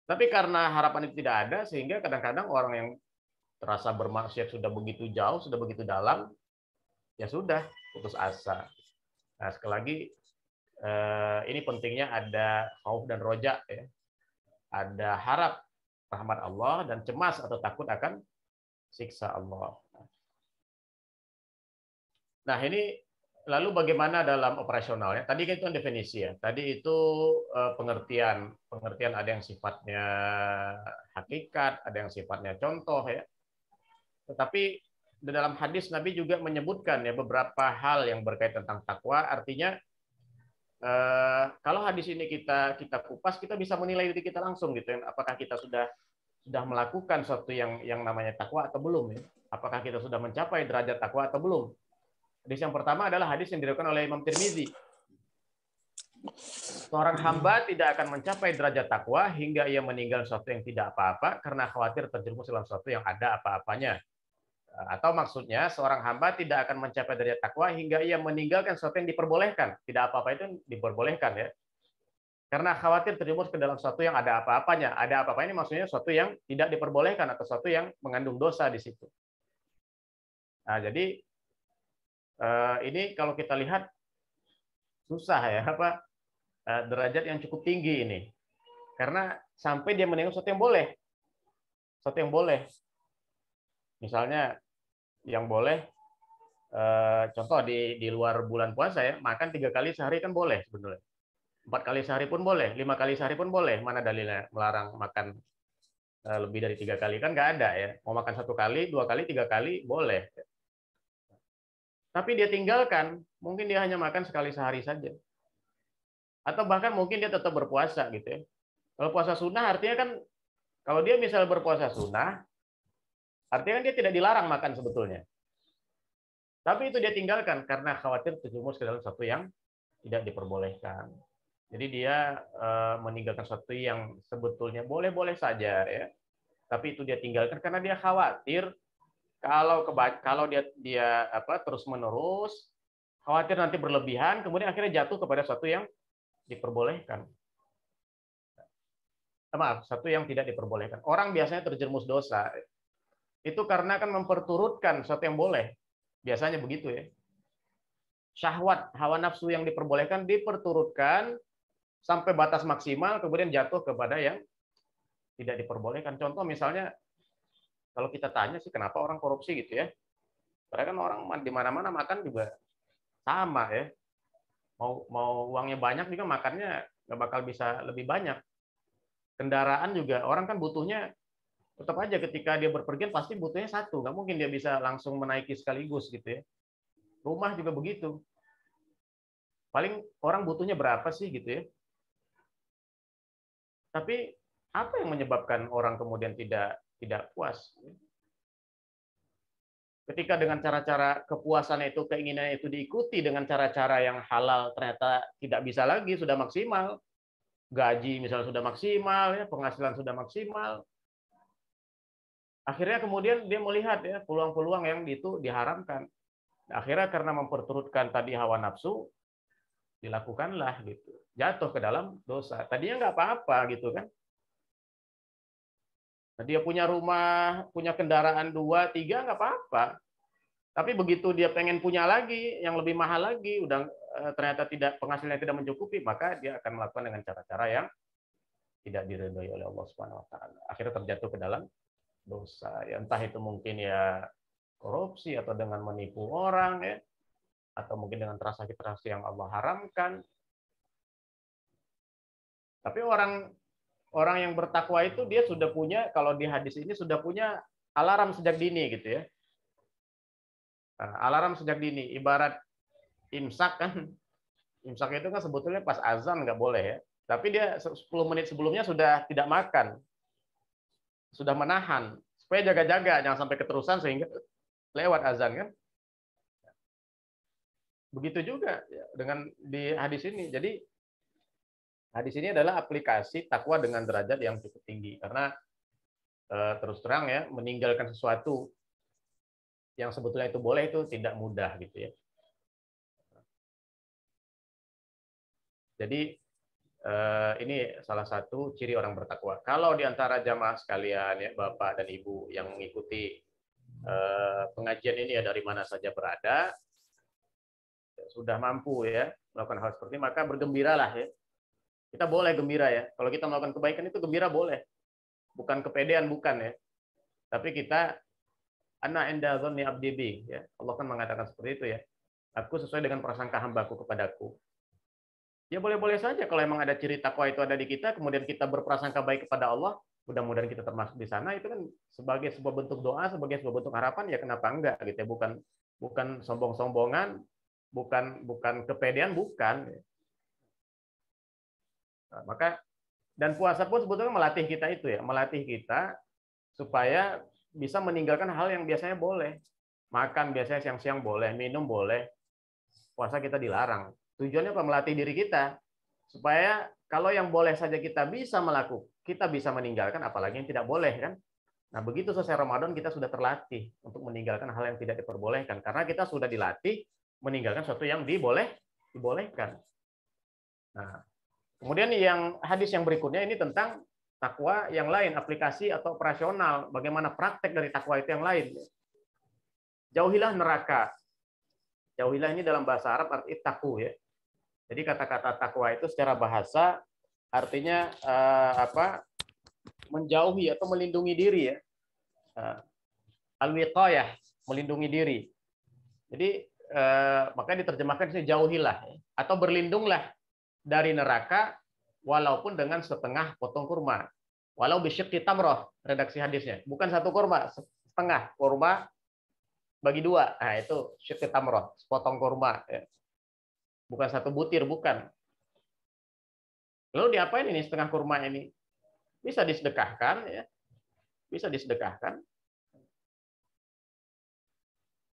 Tapi karena harapan itu tidak ada, sehingga kadang-kadang orang yang terasa bermaksiat sudah begitu jauh, sudah begitu dalam, ya sudah putus asa. Nah, sekali lagi ini pentingnya ada khauf dan roja, ya. Ada harap rahmat Allah dan cemas atau takut akan siksa Allah. Nah, ini lalu bagaimana dalam operasionalnya? Tadi kan itu definisi ya. Tadi itu pengertian ada yang sifatnya hakikat, ada yang sifatnya contoh ya. Tetapi di dalam hadis Nabi juga menyebutkan ya beberapa hal yang berkaitan tentang takwa. Artinya kalau hadis ini kita kupas, kita bisa menilai diri kita langsung gitu ya. Apakah kita sudah melakukan sesuatu yang namanya takwa atau belum ya? Apakah kita sudah mencapai derajat takwa atau belum? Hadis yang pertama adalah hadis yang diriwayatkan oleh Imam Tirmizi. Seorang hamba tidak akan mencapai derajat takwa hingga ia meninggal sesuatu yang tidak apa-apa karena khawatir terjerumus dalam sesuatu yang ada apa-apanya. Atau maksudnya seorang hamba tidak akan mencapai derajat takwa hingga ia meninggalkan sesuatu yang diperbolehkan. Tidak apa-apa itu diperbolehkan ya. Karena khawatir terjerumus ke dalam sesuatu yang ada apa-apanya. Ada apa-apa ini maksudnya sesuatu yang tidak diperbolehkan atau sesuatu yang mengandung dosa di situ. Nah, jadi ini kalau kita lihat susah ya apa derajat yang cukup tinggi ini. Karena sampai dia meninggalkan sesuatu yang boleh. Sesuatu yang boleh. Misalnya yang boleh contoh di luar bulan puasa ya, makan 3 kali sehari kan boleh sebenarnya. 4 kali sehari pun boleh, 5 kali sehari pun boleh. Mana dalilnya melarang makan lebih dari 3 kali? Kan nggak ada ya. Mau makan 1 kali, 2 kali, 3 kali boleh. Tapi dia tinggalkan, mungkin dia hanya makan sekali sehari saja. Atau bahkan mungkin dia tetap berpuasa gitu ya. Kalau puasa sunnah artinya kan, kalau dia misal berpuasa sunnah, artinya kan dia tidak dilarang makan sebetulnya. Tapi itu dia tinggalkan karena khawatir terjerumus ke dalam sesuatu yang tidak diperbolehkan. Jadi dia meninggalkan sesuatu yang sebetulnya boleh-boleh saja ya. Tapi itu dia tinggalkan karena dia khawatir kalau dia terus-menerus khawatir nanti berlebihan, kemudian akhirnya jatuh kepada sesuatu yang diperbolehkan. Maaf, satu yang tidak diperbolehkan. Orang biasanya terjerumus dosa itu karena kan memperturutkan sesuatu yang boleh. Biasanya begitu ya. Syahwat, hawa nafsu yang diperbolehkan diperturutkan sampai batas maksimal, kemudian jatuh kepada yang tidak diperbolehkan. Contoh misalnya, kalau kita tanya sih kenapa orang korupsi gitu ya. Karena kan orang di mana-mana makan juga sama ya. Mau uangnya banyak juga makannya nggak bakal bisa lebih banyak. Kendaraan juga orang kan butuhnya tetap aja ketika dia berpergian pasti butuhnya satu, nggak mungkin dia bisa langsung menaiki sekaligus gitu ya. Rumah juga begitu. Paling orang butuhnya berapa sih gitu ya. Tapi apa yang menyebabkan orang kemudian tidak puas? Ketika dengan cara-cara kepuasan itu, keinginan itu diikuti dengan cara-cara yang halal, ternyata tidak bisa lagi, sudah maksimal. Gaji misalnya sudah maksimal, ya, penghasilan sudah maksimal. Akhirnya kemudian dia melihat ya peluang-peluang yang itu diharamkan. Akhirnya karena memperturutkan tadi hawa nafsu, dilakukanlah gitu. Jatuh ke dalam dosa. Tadinya nggak apa-apa gitu kan. Nah, dia punya rumah, punya kendaraan 2, 3 nggak apa-apa. Tapi begitu dia pengen punya lagi, yang lebih mahal lagi, udah ternyata penghasilannya tidak mencukupi, maka dia akan melakukan dengan cara-cara yang tidak diridhoi oleh Allah Subhanahu wa taala. Akhirnya terjatuh ke dalam dosa. Ya, entah itu mungkin ya korupsi atau dengan menipu orang ya, atau mungkin dengan transaksi-transaksi yang Allah haramkan. Tapi orang yang bertakwa itu dia sudah punya, kalau di hadis ini sudah punya alarm sejak dini gitu ya. Alarm sejak dini, ibarat imsak kan. Imsak itu kan sebetulnya pas azan nggak boleh ya. Tapi dia 10 menit sebelumnya sudah tidak makan. sudah menahan supaya jaga-jaga jangan sampai keterusan sehingga lewat azan kan. Begitu juga ya, dengan di hadis ini. Jadi hadis ini adalah aplikasi takwa dengan derajat yang cukup tinggi karena terus terang ya, meninggalkan sesuatu yang sebetulnya itu boleh itu tidak mudah gitu ya. Jadi ini salah satu ciri orang bertakwa. Kalau di antara jamaah sekalian ya, Bapak dan Ibu yang mengikuti pengajian ini ya dari mana saja berada, sudah mampu ya melakukan hal seperti ini, maka bergembiralah ya. Kita boleh gembira ya. Kalau kita melakukan kebaikan itu gembira boleh. Bukan kepedean, bukan ya. Tapi kita ana inda dzanni abdi bi ya. Allah kan mengatakan seperti itu ya. Aku sesuai dengan prasangka hambaku kepadaku. Ya boleh-boleh saja kalau emang ada ciri takwa itu ada di kita, kemudian kita berprasangka baik kepada Allah, mudah-mudahan kita termasuk di sana, itu kan sebagai sebuah bentuk doa, sebagai sebuah bentuk harapan, ya kenapa enggak gitu ya. Bukan sombong-sombongan, bukan kepedean, bukan. Nah, maka dan puasa pun sebetulnya melatih kita itu ya, melatih kita supaya bisa meninggalkan hal yang biasanya boleh. Makan biasanya siang-siang boleh, minum boleh. Puasa kita dilarang. Tujuannya apa? Melatih diri kita supaya kalau yang boleh saja kita bisa melakukan, kita bisa meninggalkan, apalagi yang tidak boleh kan. Nah, begitu selesai Ramadan kita sudah terlatih untuk meninggalkan hal yang tidak diperbolehkan karena kita sudah dilatih meninggalkan sesuatu yang dibolehkan. Nah, kemudian yang hadis yang berikutnya ini tentang takwa yang lain, aplikasi atau operasional, bagaimana praktek dari takwa itu yang lain. Jauhilah neraka. Jauhilah ini dalam bahasa Arab arti taku ya. Jadi kata-kata takwa itu secara bahasa artinya menjauhi atau melindungi diri ya. Al-wiqayah, melindungi diri. Jadi makanya diterjemahkan sini jauhilah atau berlindunglah dari neraka walaupun dengan setengah potong kurma. Walau bisyikki tamroh, redaksi hadisnya. Bukan satu kurma, setengah kurma bagi dua. Nah, itu syikki tamroh, sepotong kurma. Ya. Bukan satu butir, bukan. Lalu diapain ini setengah kurma ini? Bisa disedekahkan, ya. Bisa disedekahkan.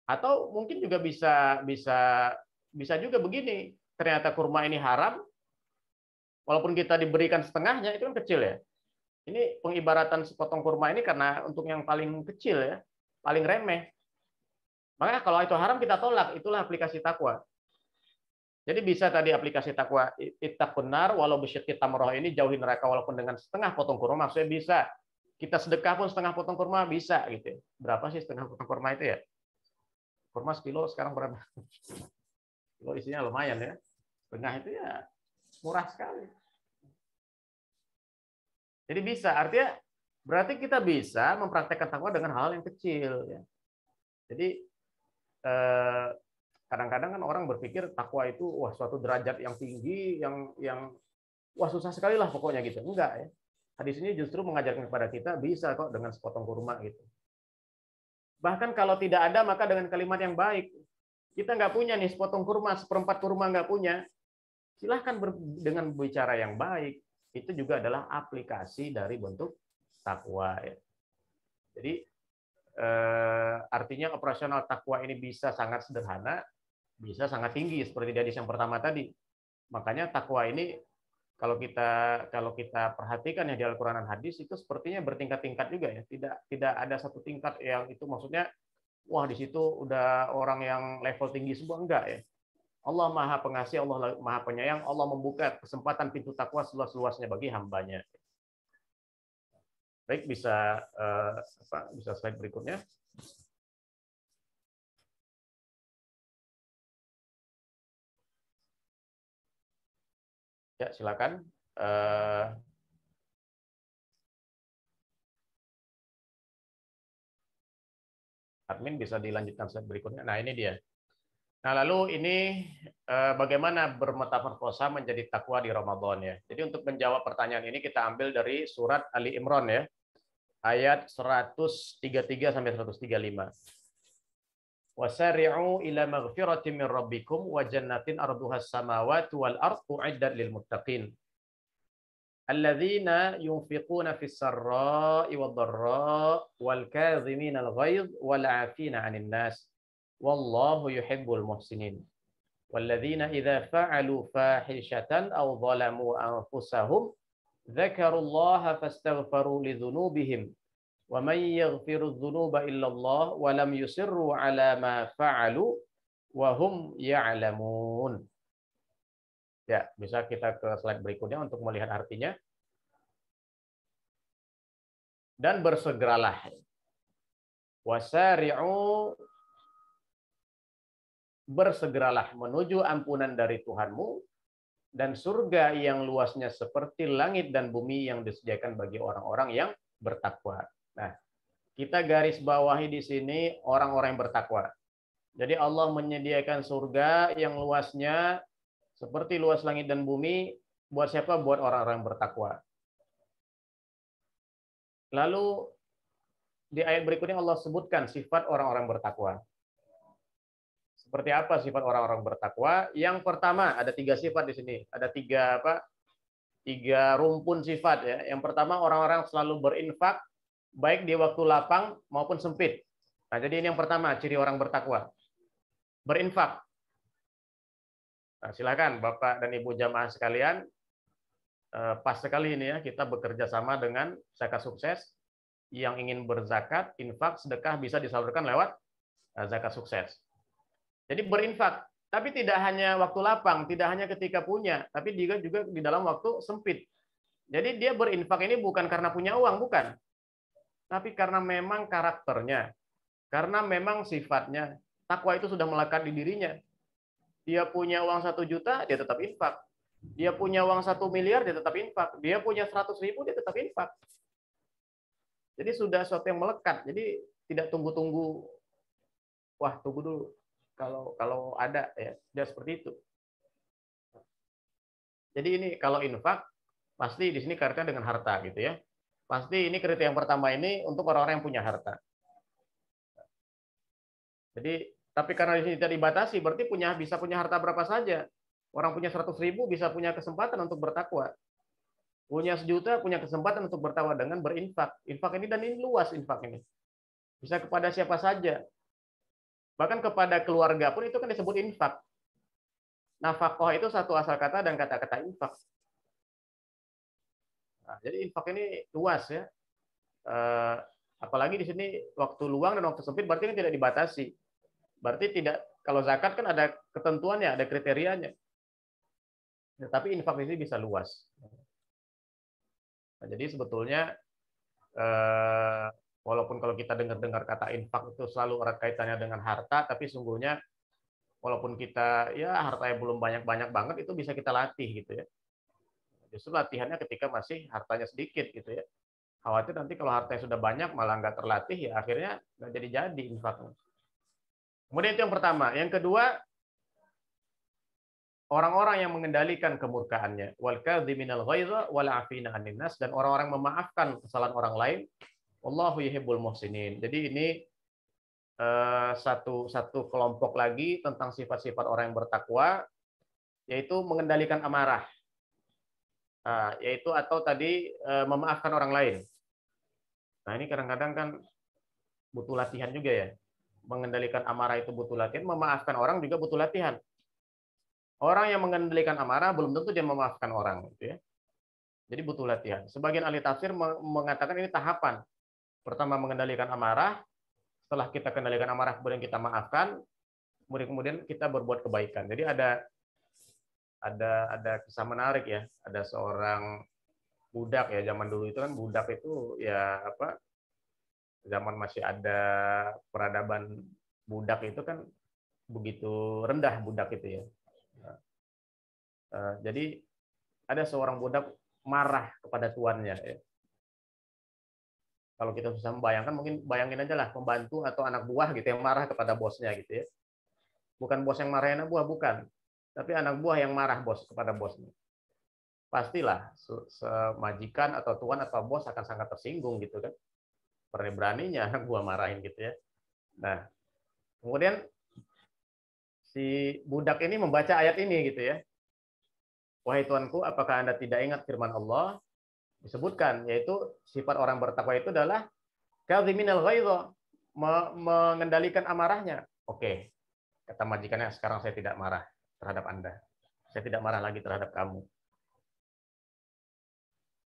Atau mungkin juga bisa juga begini. Ternyata kurma ini haram, walaupun kita diberikan setengahnya, itu kan kecil ya. Ini pengibaratan sepotong kurma ini karena untuk yang paling kecil ya, paling remeh. Makanya kalau itu haram kita tolak, itulah aplikasi takwa. Jadi bisa tadi aplikasi takwa ittaqun nar walau bisyikki tamroh ini jauhi neraka walaupun dengan setengah potong kurma, maksudnya bisa. Kita sedekah pun setengah potong kurma bisa gitu. Berapa sih setengah potong kurma itu ya? Kurma sekilo sekarang berapa? Kilo isinya lumayan ya. Setengah itu ya murah sekali. Jadi bisa, artinya berarti kita bisa mempraktekkan takwa dengan hal yang kecil ya. Jadi kadang-kadang kan orang berpikir takwa itu wah suatu derajat yang tinggi yang wah susah sekali lah pokoknya gitu. Enggak ya. Hadis ini justru mengajarkan kepada kita bisa kok dengan sepotong kurma gitu. Bahkan kalau tidak ada maka dengan kalimat yang baik. Kita nggak punya nih sepotong kurma, seperempat kurma nggak punya. Silahkan dengan bicara yang baik. Itu juga adalah aplikasi dari bentuk takwa ya. Jadi artinya operasional takwa ini bisa sangat sederhana, bisa sangat tinggi seperti di hadis yang pertama tadi. Makanya takwa ini kalau kita perhatikan ya di Al-Qur'an dan hadis itu sepertinya bertingkat-tingkat juga ya. Tidak ada satu tingkat yang itu maksudnya wah di situ udah orang yang level tinggi semua, enggak ya. Allah Maha Pengasih, Allah Maha Penyayang, Allah membuka kesempatan pintu takwa seluas-luasnya bagi hambanya. Baik, bisa slide berikutnya. Ya, silakan. Admin bisa dilanjutkan slide berikutnya. Nah, ini dia. Nah, lalu ini bagaimana bermetamorfosa menjadi takwa di Ramadan ya. Jadi untuk menjawab pertanyaan ini kita ambil dari surat Ali Imran ya. Ayat 133 sampai 135. Wasari'u ila maghfiratin min rabbikum wa jannatin arduhas samawati wal ardu uiddat lil muttaqin. Alladzina yunfiquna fis sarra'i wad-dharra'i wal kadhimina al-ghaidh wal 'afina 'anil nas. Wallahu yuhibbul muhsinin. Walladzina idza fa'alu fahishatan aw zalamu anfusahum dzakarullaha fastaghfaru lidzunubihim wa may yaghfiru dzunuba illallah wa lam yusirru 'ala ma fa'alu wa hum ya'lamun. Ya, bisa kita ke slide berikutnya untuk melihat artinya. Dan bersegeralah. Wasari'u, bersegeralah menuju ampunan dari Tuhanmu dan surga yang luasnya seperti langit dan bumi yang disediakan bagi orang-orang yang bertakwa. Nah, kita garis bawahi di sini orang-orang yang bertakwa. Jadi Allah menyediakan surga yang luasnya seperti luas langit dan bumi buat siapa? Buat orang-orang yang bertakwa. Lalu di ayat berikutnya Allah sebutkan sifat orang-orang bertakwa. Seperti apa sifat orang-orang bertakwa? Yang pertama, ada 3 sifat di sini. Ada 3 rumpun sifat ya. Yang pertama, orang-orang selalu berinfak baik di waktu lapang maupun sempit. Nah, jadi ini yang pertama, ciri orang bertakwa. Berinfak. Nah, silakan Bapak dan Ibu jamaah sekalian, pas sekali ini ya kita bekerja sama dengan Zakat Sukses. Yang ingin berzakat, infak, sedekah bisa disalurkan lewat Zakat Sukses. Jadi berinfak, tapi tidak hanya waktu lapang, tidak hanya ketika punya, tapi juga di dalam waktu sempit. Jadi dia berinfak ini bukan karena punya uang, bukan. Tapi karena memang karakternya, karena memang sifatnya, takwa itu sudah melekat di dirinya. Dia punya uang 1 juta, dia tetap infak. Dia punya uang 1 miliar, dia tetap infak. Dia punya 100.000, dia tetap infak. Jadi sudah sesuatu yang melekat. Jadi tidak tunggu-tunggu. Wah, tunggu dulu. Kalau ada ya, dia seperti itu. Jadi ini kalau infak pasti di sini kaitannya dengan harta gitu ya. Pasti ini kriteria yang pertama ini untuk orang-orang yang punya harta. Jadi tapi karena di sini tidak dibatasi, berarti bisa punya harta berapa saja. Orang punya 100.000 bisa punya kesempatan untuk bertakwa. Punya 1 juta, punya kesempatan untuk bertakwa dengan berinfak. Infak ini dan ini luas infak ini. Bisa kepada siapa saja. Bahkan kepada keluarga pun itu kan disebut infak. Nafkah itu satu asal kata dan kata-kata infak. Nah, jadi infak ini luas ya. Apalagi di sini waktu luang dan waktu sempit berarti kan tidak dibatasi. Berarti tidak, kalau zakat kan ada ketentuannya, ada kriterianya. Tapi infak ini bisa luas. Nah, jadi sebetulnya walaupun kalau kita dengar kata infak itu selalu erat kaitannya dengan harta, tapi sungguhnya walaupun kita ya hartanya belum banyak-banyak banget, itu bisa kita latih gitu ya. Justru latihannya ketika masih hartanya sedikit gitu ya. Khawatir nanti kalau hartanya sudah banyak malah nggak terlatih ya akhirnya nggak jadi infaknya. Kemudian itu yang pertama. Yang kedua, orang-orang yang mengendalikan kemurkaannya, wal kadhiminal ghaidha wal 'afina 'anil nas, dan orang-orang memaafkan kesalahan orang lain. Wallahu yuhibbul muhsinin. Jadi ini satu kelompok lagi tentang sifat-sifat orang yang bertakwa, yaitu mengendalikan amarah. Yaitu atau tadi memaafkan orang lain. Nah, ini kadang-kadang kan butuh latihan juga ya. Mengendalikan amarah itu butuh latihan, memaafkan orang juga butuh latihan. Orang yang mengendalikan amarah belum tentu dia memaafkan orang, gitu ya. Jadi butuh latihan. Sebagian ahli tafsir mengatakan ini tahapan. Pertama mengendalikan amarah, setelah kita kendalikan amarah kemudian kita maafkan, kemudian kita berbuat kebaikan. Jadi ada kisah menarik ya. Ada seorang budak ya, zaman dulu itu kan budak itu ya apa? Zaman masih ada peradaban budak itu kan begitu rendah budak itu ya. Jadi ada seorang budak marah kepada tuannya. Ya. Kalau kita bisa membayangkan, mungkin bayangin aja lah pembantu atau anak buah gitu yang marah kepada bosnya gitu ya. Bukan bos yang marahin anak buah, bukan. Tapi anak buah yang marah kepada bosnya. Pastilah majikan atau tuan atau bos akan sangat tersinggung gitu kan. Berani-beraninya anak buah marahin gitu ya. Nah, kemudian si budak ini membaca ayat ini gitu ya. Wahai tuanku, apakah Anda tidak ingat firman Allah? disebutkan, yaitu sifat orang bertakwa itu adalah kadhiminal ghaidha, mengendalikan amarahnya. Oke, kata majikannya, sekarang saya tidak marah terhadap Anda. Saya tidak marah lagi terhadap kamu.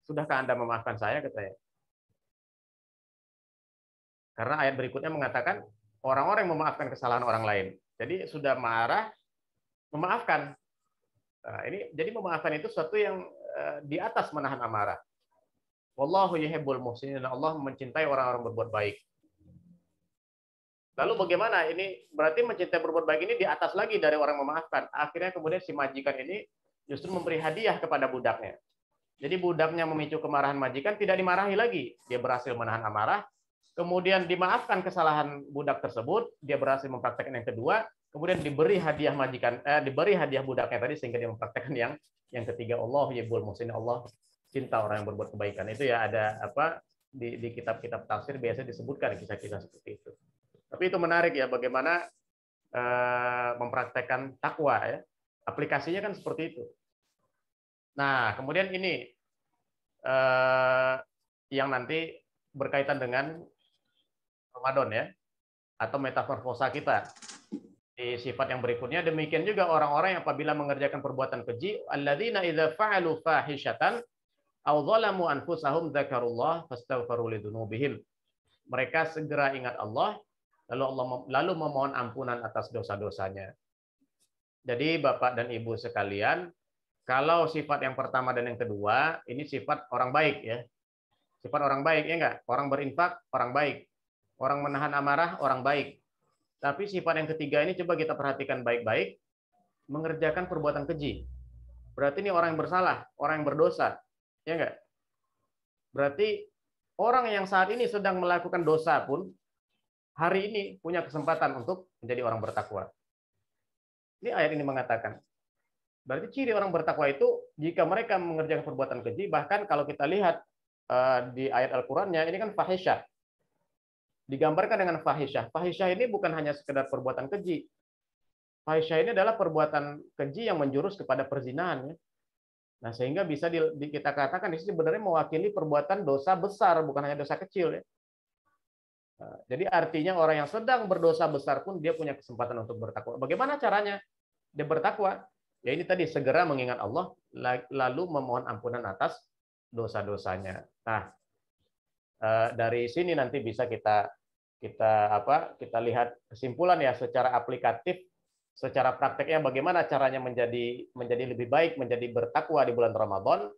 Sudahkah Anda memaafkan saya, katanya? Karena ayat berikutnya mengatakan orang-orang yang memaafkan kesalahan orang lain. Jadi sudah marah, memaafkan. Nah, ini jadi memaafkan itu sesuatu yang di atas menahan amarah. Wallahu yuhibbul muhsinin, dan Allah mencintai orang-orang berbuat baik. Lalu bagaimana? Ini berarti mencintai berbuat baik ini di atas lagi dari orang memaafkan. Akhirnya kemudian si majikan ini justru memberi hadiah kepada budaknya. Jadi budaknya memicu kemarahan majikan, tidak dimarahi lagi. Dia berhasil menahan amarah. Kemudian dimaafkan kesalahan budak tersebut, dia berhasil mempraktekkan yang kedua, kemudian diberi hadiah majikan, diberi hadiah budaknya tadi sehingga dia mempraktekkan yang ketiga. Allah yuhibbul muhsinin, Allah cinta orang yang berbuat kebaikan. Itu ya ada apa di kitab-kitab tafsir biasanya disebutkan kisah-kisah seperti itu. Tapi itu menarik ya bagaimana mempraktekkan takwa ya. Aplikasinya kan seperti itu. Nah, kemudian ini yang nanti berkaitan dengan Ramadan ya, atau metamorfosa kita di sifat yang berikutnya. Demikian juga orang-orang yang apabila mengerjakan perbuatan keji, alladzina idza fa'alu fahishatan aw dzalamu anfusahum dzakarullah fastaghfiru lidzunubihim. Mereka segera ingat Allah, lalu memohon ampunan atas dosa-dosanya. Jadi Bapak dan Ibu sekalian, kalau sifat yang pertama dan yang kedua ini sifat orang baik ya. Sifat orang baik ya enggak? Orang berinfak, orang baik. Orang menahan amarah, orang baik. Tapi sifat yang ketiga ini coba kita perhatikan baik-baik, mengerjakan perbuatan keji. Berarti ini orang yang bersalah, orang yang berdosa. Ya enggak? Berarti orang yang saat ini sedang melakukan dosa pun, hari ini punya kesempatan untuk menjadi orang bertakwa. Ini ayat ini mengatakan. Berarti ciri orang bertakwa itu, jika mereka mengerjakan perbuatan keji, bahkan kalau kita lihat di ayat Al-Qur'annya, ini kan fahisyah. Digambarkan dengan fahisyah. Fahisyah ini bukan hanya sekedar perbuatan keji. Fahisyah ini adalah perbuatan keji yang menjurus kepada perzinahan. Ya. Nah, sehingga bisa kita katakan di sini sebenarnya mewakili perbuatan dosa besar, bukan hanya dosa kecil. Ya. Nah, jadi artinya orang yang sedang berdosa besar pun dia punya kesempatan untuk bertakwa. Bagaimana caranya dia bertakwa? Ya ini tadi, segera mengingat Allah, lalu memohon ampunan atas dosa-dosanya. Nah, dari sini nanti bisa kita lihat kesimpulan ya secara aplikatif, secara prakteknya bagaimana caranya menjadi lebih baik, menjadi bertakwa di bulan Ramadan.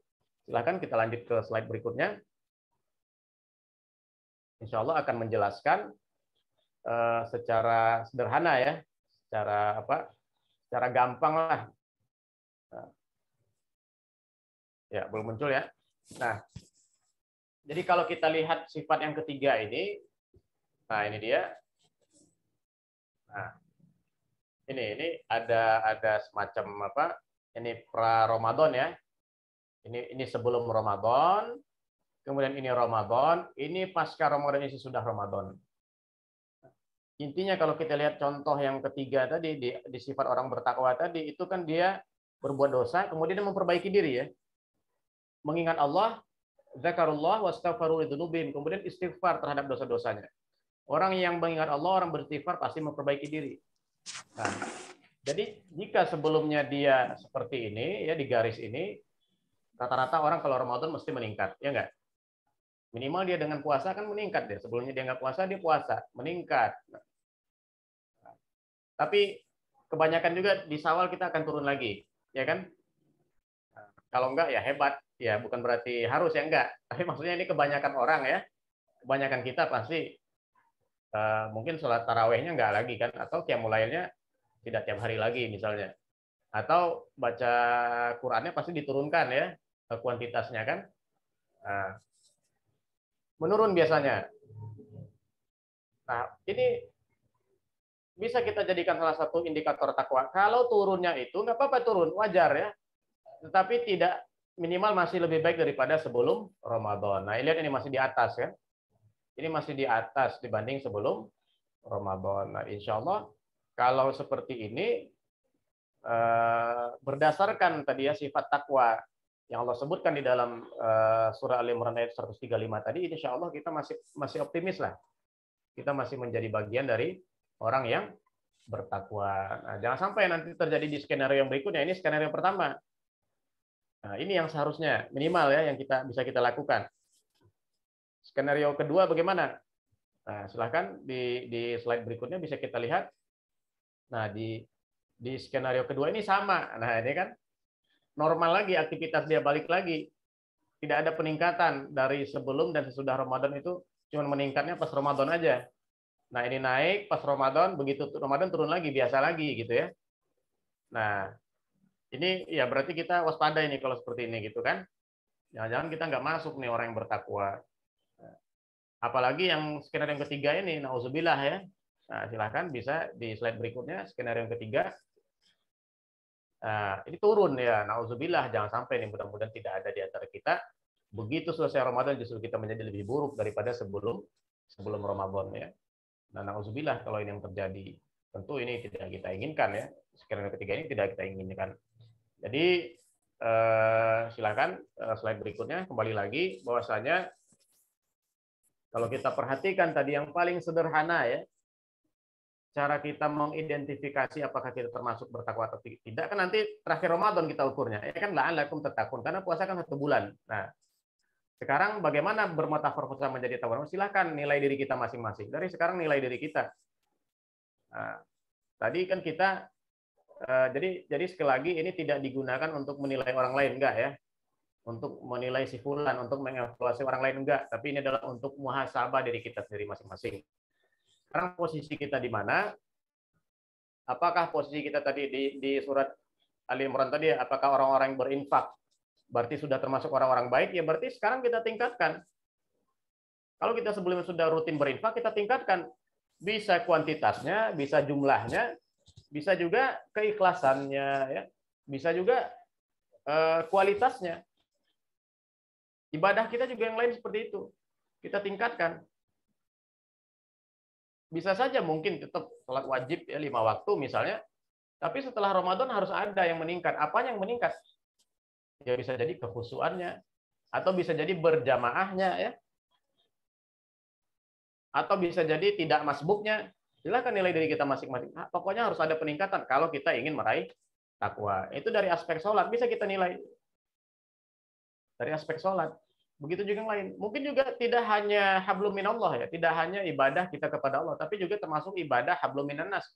Silahkan kita lanjut ke slide berikutnya. Insya Allah akan menjelaskan secara sederhana ya, secara gampang lah. Ya, belum muncul ya. Nah, jadi kalau kita lihat sifat yang ketiga ini, nah ini dia. Nah, ini ada semacam apa? Ini pra Ramadan ya. Ini sebelum Ramadan, kemudian ini Ramadan, ini pasca Ramadan, ini sudah Ramadan. Intinya kalau kita lihat contoh yang ketiga tadi di sifat orang bertakwa tadi, itu kan dia berbuat dosa, kemudian dia memperbaiki diri ya. Mengingat Allah, zakarullah wastaghfaru lidzunubihim, kemudian istighfar terhadap dosa-dosanya. Orang yang mengingat Allah, orang beristighfar pasti memperbaiki diri. Nah, jadi jika sebelumnya dia seperti ini ya, di garis ini, rata-rata orang kalau Ramadan mesti meningkat, ya enggak? Minimal dia dengan puasa kan meningkat dia. Sebelumnya dia nggak puasa, dia puasa, meningkat. Nah, tapi kebanyakan juga di Syawal kita akan turun lagi, ya kan? Nah, kalau enggak ya hebat. Ya, bukan berarti harus ya enggak. Tapi maksudnya ini kebanyakan orang ya. Kebanyakan kita pasti mungkin sholat tarawehnya enggak lagi kan, atau qiyamul lailnya tidak tiap hari lagi misalnya. Atau baca Qur'annya pasti diturunkan ya kuantitasnya kan. Nah, menurun biasanya. Nah, ini bisa kita jadikan salah satu indikator takwa. Kalau turunnya itu nggak apa-apa turun, wajar ya. Tetapi tidak, minimal masih lebih baik daripada sebelum Ramadan. Nah, lihat ini masih di atas kan. Ini masih di atas dibanding sebelum Ramadan. Nah, insya Allah kalau seperti ini berdasarkan tadi ya sifat takwa yang Allah sebutkan di dalam surah Al-Imran ayat 135 tadi, insya Allah kita masih optimis lah. Kita masih menjadi bagian dari orang yang bertakwa. Nah, jangan sampai nanti terjadi di skenario yang berikutnya. Ini skenario pertama. Nah, ini yang seharusnya minimal ya yang bisa kita lakukan. Skenario kedua bagaimana? Nah, silahkan di slide berikutnya bisa kita lihat. Nah, di skenario kedua ini sama. Nah, ini kan normal lagi, aktivitas dia balik lagi. Tidak ada peningkatan dari sebelum dan sesudah Ramadan itu, cuma meningkatnya pas Ramadan aja. Nah, ini naik pas Ramadan, begitu Ramadan turun lagi, biasa lagi gitu ya. Nah, ini ya berarti kita waspada ini kalau seperti ini gitu kan. Jangan-jangan kita nggak masuk nih orang yang bertakwa. Apalagi yang skenario yang ketiga ini, nauzubillah ya. Nah, silahkan bisa di slide berikutnya, skenario yang ketiga. Nah, ini turun ya, nauzubillah, jangan sampai nih, mudah-mudahan tidak ada di antara kita. Begitu selesai Ramadan justru kita menjadi lebih buruk daripada sebelum Ramadan ya. Nah, nauzubillah kalau ini yang terjadi. Tentu ini tidak kita inginkan ya. Skenario ketiga ini tidak kita inginkan. Jadi silakan slide berikutnya, kembali lagi bahwasanya kalau kita perhatikan tadi yang paling sederhana ya, cara kita mengidentifikasi apakah kita termasuk bertakwa atau tidak, kan nanti terakhir Ramadan kita ukurnya. Ya kan, la'allakum tattaqun, karena puasa kan 1 bulan. Nah, sekarang bagaimana bermetafor menjadi takwa? Silahkan nilai diri kita masing-masing. Dari sekarang nilai diri kita. Nah, tadi kan kita, jadi sekali lagi ini tidak digunakan untuk menilai orang lain, enggak ya. Untuk menilai si fulan, untuk mengevaluasi orang lain, enggak. Tapi ini adalah untuk muhasabah diri kita sendiri masing-masing. Sekarang posisi kita di mana? Apakah posisi kita tadi di surat Ali Imran tadi, apakah orang-orang yang berinfak berarti sudah termasuk orang-orang baik? Ya berarti sekarang kita tingkatkan. Kalau kita sebelumnya sudah rutin berinfak, kita tingkatkan. Bisa kuantitasnya, bisa jumlahnya, bisa juga keikhlasannya, ya. Bisa juga kualitasnya. Ibadah kita juga yang lain seperti itu. Kita tingkatkan. Bisa saja mungkin tetap sholat wajib ya 5 waktu misalnya, tapi setelah Ramadan harus ada yang meningkat. Apanya yang meningkat? Ya bisa jadi kekhusyuannya, atau bisa jadi berjamaahnya ya, atau bisa jadi tidak masbuknya. Silakan nilai diri kita masing-masing. Pokoknya harus ada peningkatan kalau kita ingin meraih takwa. Itu dari aspek sholat bisa kita nilai. Dari aspek sholat. Begitu juga yang lain. Mungkin juga tidak hanya hablum minallah ya, tidak hanya ibadah kita kepada Allah, tapi juga termasuk ibadah hablum minannas.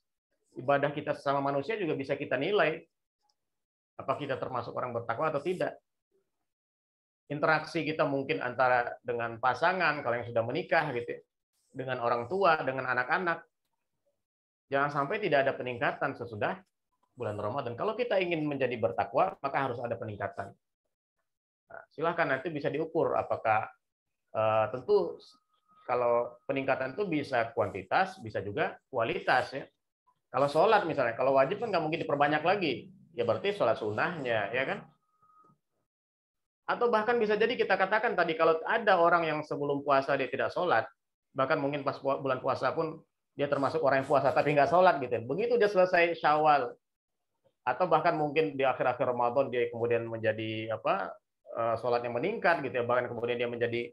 Ibadah kita sesama manusia juga bisa kita nilai. Apa kita termasuk orang bertakwa atau tidak. Interaksi kita mungkin antara dengan pasangan, kalau yang sudah menikah gitu, dengan orang tua, dengan anak-anak. Jangan sampai tidak ada peningkatan sesudah bulan Ramadan. Kalau kita ingin menjadi bertakwa, maka harus ada peningkatan. Nah, silahkan nanti bisa diukur apakah tentu kalau peningkatan itu bisa kuantitas, bisa juga kualitas ya. Kalau sholat misalnya, kalau wajib kan nggak mungkin diperbanyak lagi, ya berarti sholat sunnahnya ya kan. Atau bahkan bisa jadi kita katakan tadi kalau ada orang yang sebelum puasa dia tidak sholat, bahkan mungkin pas bulan puasa pun dia termasuk orang yang puasa tapi nggak sholat gitu. Begitu dia selesai Syawal atau bahkan mungkin di akhir-akhir Ramadan dia kemudian menjadi sholatnya meningkat gitu ya, bahkan kemudian dia menjadi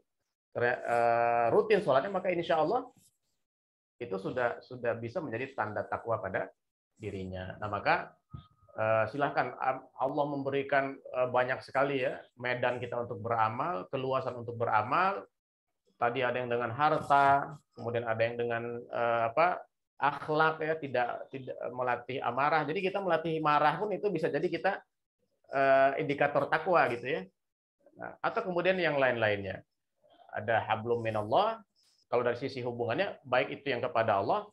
rutin sholatnya, maka insya Allah itu sudah bisa menjadi tanda takwa pada dirinya. Nah maka silahkan, Allah memberikan banyak sekali ya medan kita untuk beramal, keluasan untuk beramal. Tadi ada yang dengan harta, kemudian ada yang dengan akhlak ya, tidak melatih amarah. Jadi kita melatih marah pun itu bisa jadi kita indikator takwa gitu ya. Nah, atau kemudian yang lain-lainnya. Ada hablum minallah, kalau dari sisi hubungannya, baik itu yang kepada Allah,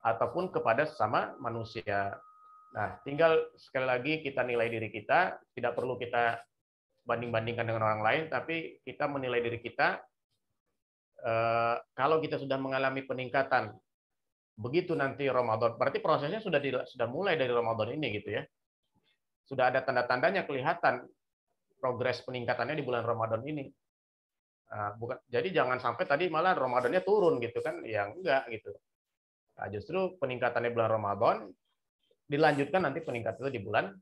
ataupun kepada sesama manusia. Nah, tinggal sekali lagi kita nilai diri kita, tidak perlu kita banding-bandingkan dengan orang lain, tapi kita menilai diri kita, kalau kita sudah mengalami peningkatan, begitu nanti Ramadan, berarti prosesnya sudah mulai dari Ramadan ini gitu ya. Sudah ada tanda-tandanya kelihatan, progres peningkatannya di bulan Ramadan ini. Jadi jangan sampai tadi malah Ramadannya turun gitu kan, ya enggak gitu. Nah, justru peningkatannya bulan Ramadan dilanjutkan nanti peningkatannya di bulan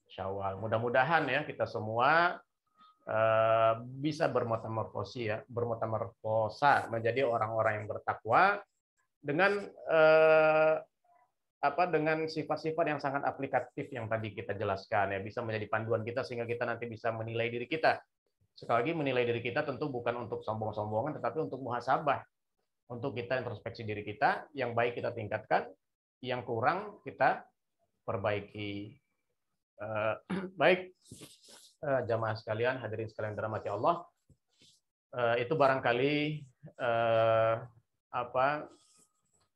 Syawal. Mudah-mudahan ya kita semua bisa bermetamorfosa menjadi orang-orang yang bertakwa dengan dengan sifat-sifat yang sangat aplikatif yang tadi kita jelaskan, ya, bisa menjadi panduan kita sehingga kita nanti bisa menilai diri kita. Sekali lagi, menilai diri kita tentu bukan untuk sombong-sombongan, tetapi untuk muhasabah, untuk kita introspeksi diri kita, yang baik kita tingkatkan, yang kurang kita perbaiki. Baik, jamaah sekalian, hadirin sekalian dirahmati Allah, itu barangkali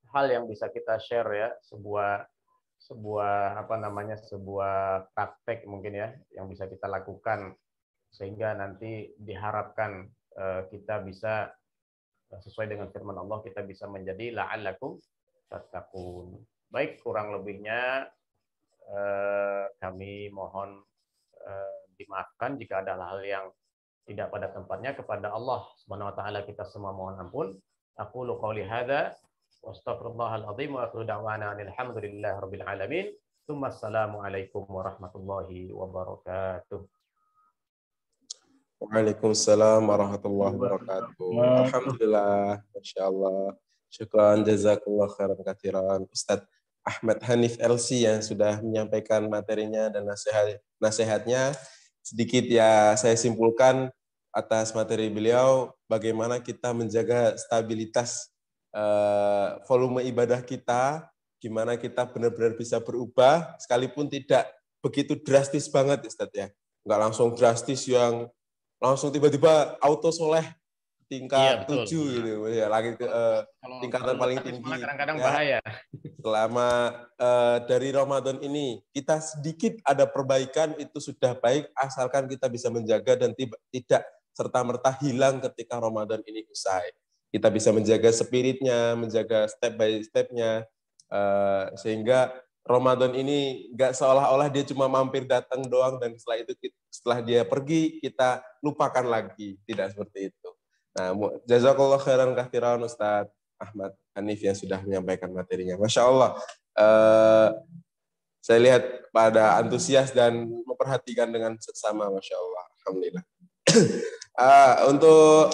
hal yang bisa kita share, ya, sebuah praktek mungkin, ya, yang bisa kita lakukan sehingga nanti diharapkan kita bisa sesuai dengan firman Allah, kita bisa menjadi la'allakum tattaqun. Baik, kurang lebihnya kami mohon dimaafkan jika ada hal yang tidak pada tempatnya. Kepada Allah Subhanahu wa taala kita semua mohon ampun. Aqulu qouli hadza wa astaghfirullahal azim wa akhiru da'wana alhamdulillahi rabbil alamin. Tsumma assalamu alaikum warahmatullahi wabarakatuh. Waalaikumsalam warahmatullahi wabarakatuh. Alhamdulillah, Masya Allah. Syukran, jazakallah khairan katsiran. Ustadz Ahmad Hanif LC yang sudah menyampaikan materinya dan nasihatnya. Sedikit ya saya simpulkan atas materi beliau, bagaimana kita menjaga stabilitas volume ibadah kita, gimana kita benar-benar bisa berubah, sekalipun tidak begitu drastis banget, Ustadz, ya. Nggak langsung drastis yang langsung tiba-tiba auto soleh tingkat 7 gitu, ya, lagi tingkatan paling tinggi. Kadang-kadang ya. Bahaya. Selama dari Ramadan ini kita sedikit ada perbaikan, itu sudah baik, asalkan kita bisa menjaga dan tidak serta-merta hilang ketika Ramadan ini usai. Kita bisa menjaga spiritnya, menjaga step by step-nya, sehingga Ramadan ini nggak seolah-olah dia cuma mampir datang doang dan setelah dia pergi kita lupakan lagi. Tidak seperti itu. Nah, jazakallah khairan katsiran Ustadz Ahmad Hanif yang sudah menyampaikan materinya. Masya Allah. Saya lihat pada antusias dan memperhatikan dengan seksama. Masya Allah. Alhamdulillah. Untuk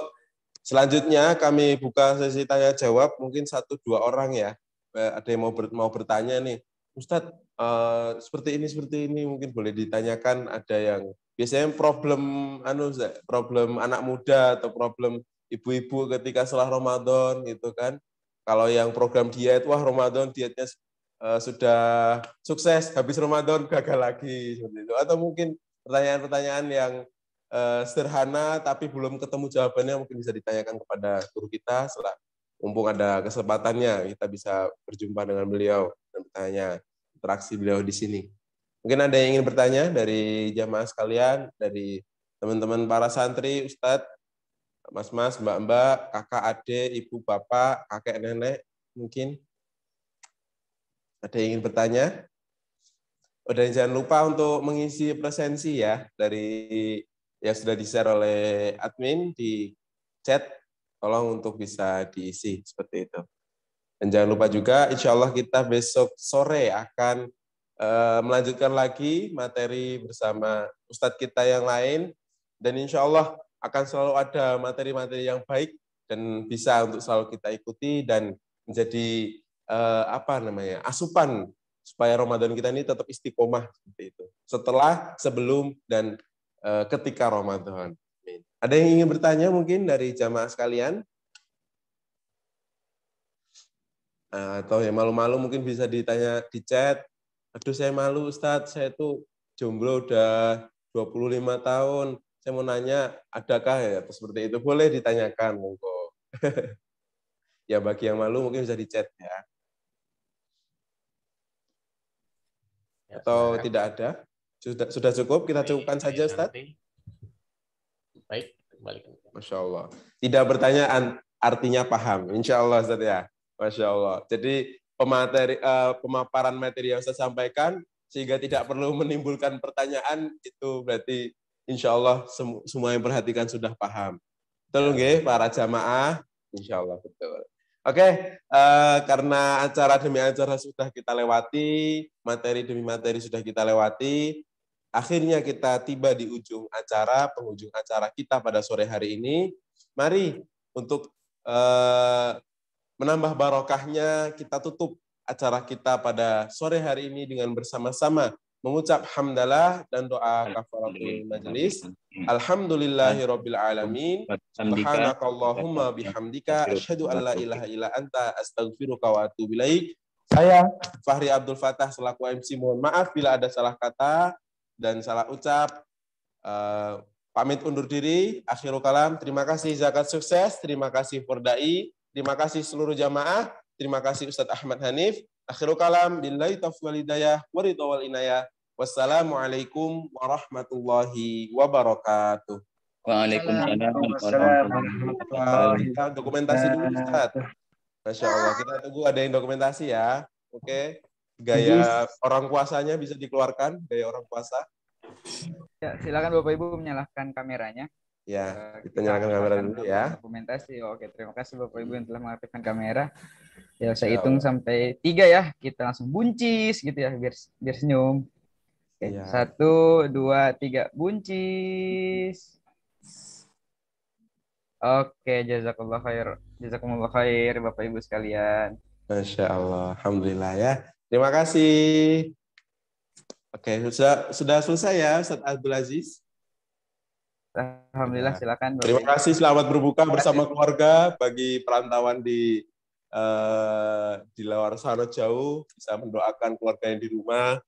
selanjutnya kami buka sesi tanya jawab. Mungkin 1-2 orang, ya. Ada yang mau bertanya nih. Ustadz, seperti ini mungkin boleh ditanyakan. Ada yang biasanya problem anak muda atau problem ibu-ibu ketika setelah Ramadan gitu kan. Kalau yang program diet, wah Ramadan dietnya sudah sukses, habis Ramadan gagal lagi seperti itu. Atau mungkin pertanyaan-pertanyaan yang sederhana tapi belum ketemu jawabannya, mungkin bisa ditanyakan kepada guru kita setelah mumpung ada kesempatannya kita bisa berjumpa dengan beliau dan bertanya, interaksi beliau di sini. Mungkin ada yang ingin bertanya dari jamaah sekalian, dari teman-teman para santri, Ustadz, mas-mas, mbak-mbak, kakak, adik, ibu, bapak, kakek, nenek, mungkin ada yang ingin bertanya? Dan jangan lupa untuk mengisi presensi, ya, dari yang sudah di-share oleh admin di chat, tolong untuk bisa diisi seperti itu. Dan jangan lupa juga, insya Allah kita besok sore akan melanjutkan lagi materi bersama Ustadz kita yang lain, dan insya Allah akan selalu ada materi-materi yang baik dan bisa untuk selalu kita ikuti dan menjadi asupan supaya Ramadan kita ini tetap istiqomah seperti itu. Setelah, sebelum, dan ketika Ramadan. Ada yang ingin bertanya mungkin dari jamaah sekalian? Atau yang malu-malu mungkin bisa ditanya di chat. Aduh, saya malu Ustadz, saya tuh jomblo udah 25 tahun. Saya mau nanya, adakah ya seperti itu? Boleh ditanyakan, monggo. Ya, bagi yang malu mungkin bisa di chat, ya. Atau tidak ada? Sudah cukup? Kita cukupkan saja, Ustadz? Baik, kembali. Masya Allah. Tidak bertanya artinya paham. Insya Allah, Ustadz, ya. Masya Allah. Jadi pemaparan materi yang saya sampaikan sehingga tidak perlu menimbulkan pertanyaan, itu berarti insya Allah semua yang perhatikan sudah paham. Betul nggih para jamaah? Insya Allah betul. Oke, karena acara demi acara sudah kita lewati, materi demi materi sudah kita lewati, akhirnya kita tiba di ujung acara, penghujung acara kita pada sore hari ini. Mari untuk menambah barokahnya, kita tutup acara kita pada sore hari ini dengan bersama-sama mengucap hamdalah dan doa kafaratul majelis. Alhamdulillahirabbil alamin. Subhanakallahumma bihamdika asyhadu an la ilaha illa anta astaghfiruka wa atubu ilaik. Saya Fahri Abdul Fattah selaku MC, mohon maaf bila ada salah kata dan salah ucap. Pamit undur diri. Akhirul kalam. Terima kasih Zakat Sukses. Terima kasih Fordai. Terima kasih seluruh jamaah. Terima kasih Ustadz Ahmad Hanif. Akhirul kalam. Billahi taufiq wal hidayah. Waridha wal inayah. Wassalamualaikum warahmatullahi wabarakatuh. Waalaikumsalam warahmatullahi wabarakatuh. Kita dokumentasi dulu, Ustadz. Masya Allah. Kita tunggu ada yang dokumentasi ya. Oke. Gaya orang puasanya bisa dikeluarkan. Gaya orang puasa. Ya, silakan Bapak Ibu menyalakan kameranya. Ya, kita nyalakan kamera dulu ya. Dokumentasi. Oke, terima kasih Bapak Ibu yang telah mengaktifkan kamera. Ya, saya hitung sampai 3 ya. Kita langsung buncis gitu ya, biar senyum. Oke, Ya. 1, 2, 3, buncis. Oke, jazakallah khair. Jazakumullah khair Bapak Ibu sekalian. Masya Allah, alhamdulillah ya. Terima kasih. Oke, sudah selesai ya, Ustadz Abdul Aziz. Alhamdulillah, silakan. Bapak Terima Ibu. kasih, selamat berbuka bersama keluarga. Bagi perantauan di luar sana jauh, bisa mendoakan keluarga yang di rumah,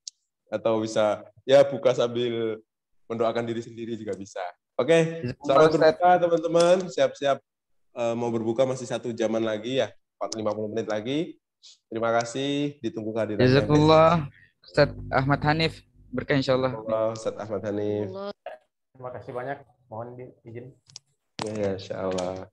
atau bisa ya buka sambil mendoakan diri sendiri juga bisa. Oke, selamat berbuka teman-teman. Siap-siap mau berbuka, masih 1 jaman lagi ya, 50 menit lagi. Terima kasih, ditunggu kehadirannya. Jazakallah Ustadz Ahmad Hanif, berkah insyaallah. Ustadz Ahmad Hanif. Terima kasih banyak. Mohon izin. Ya, insya Allah.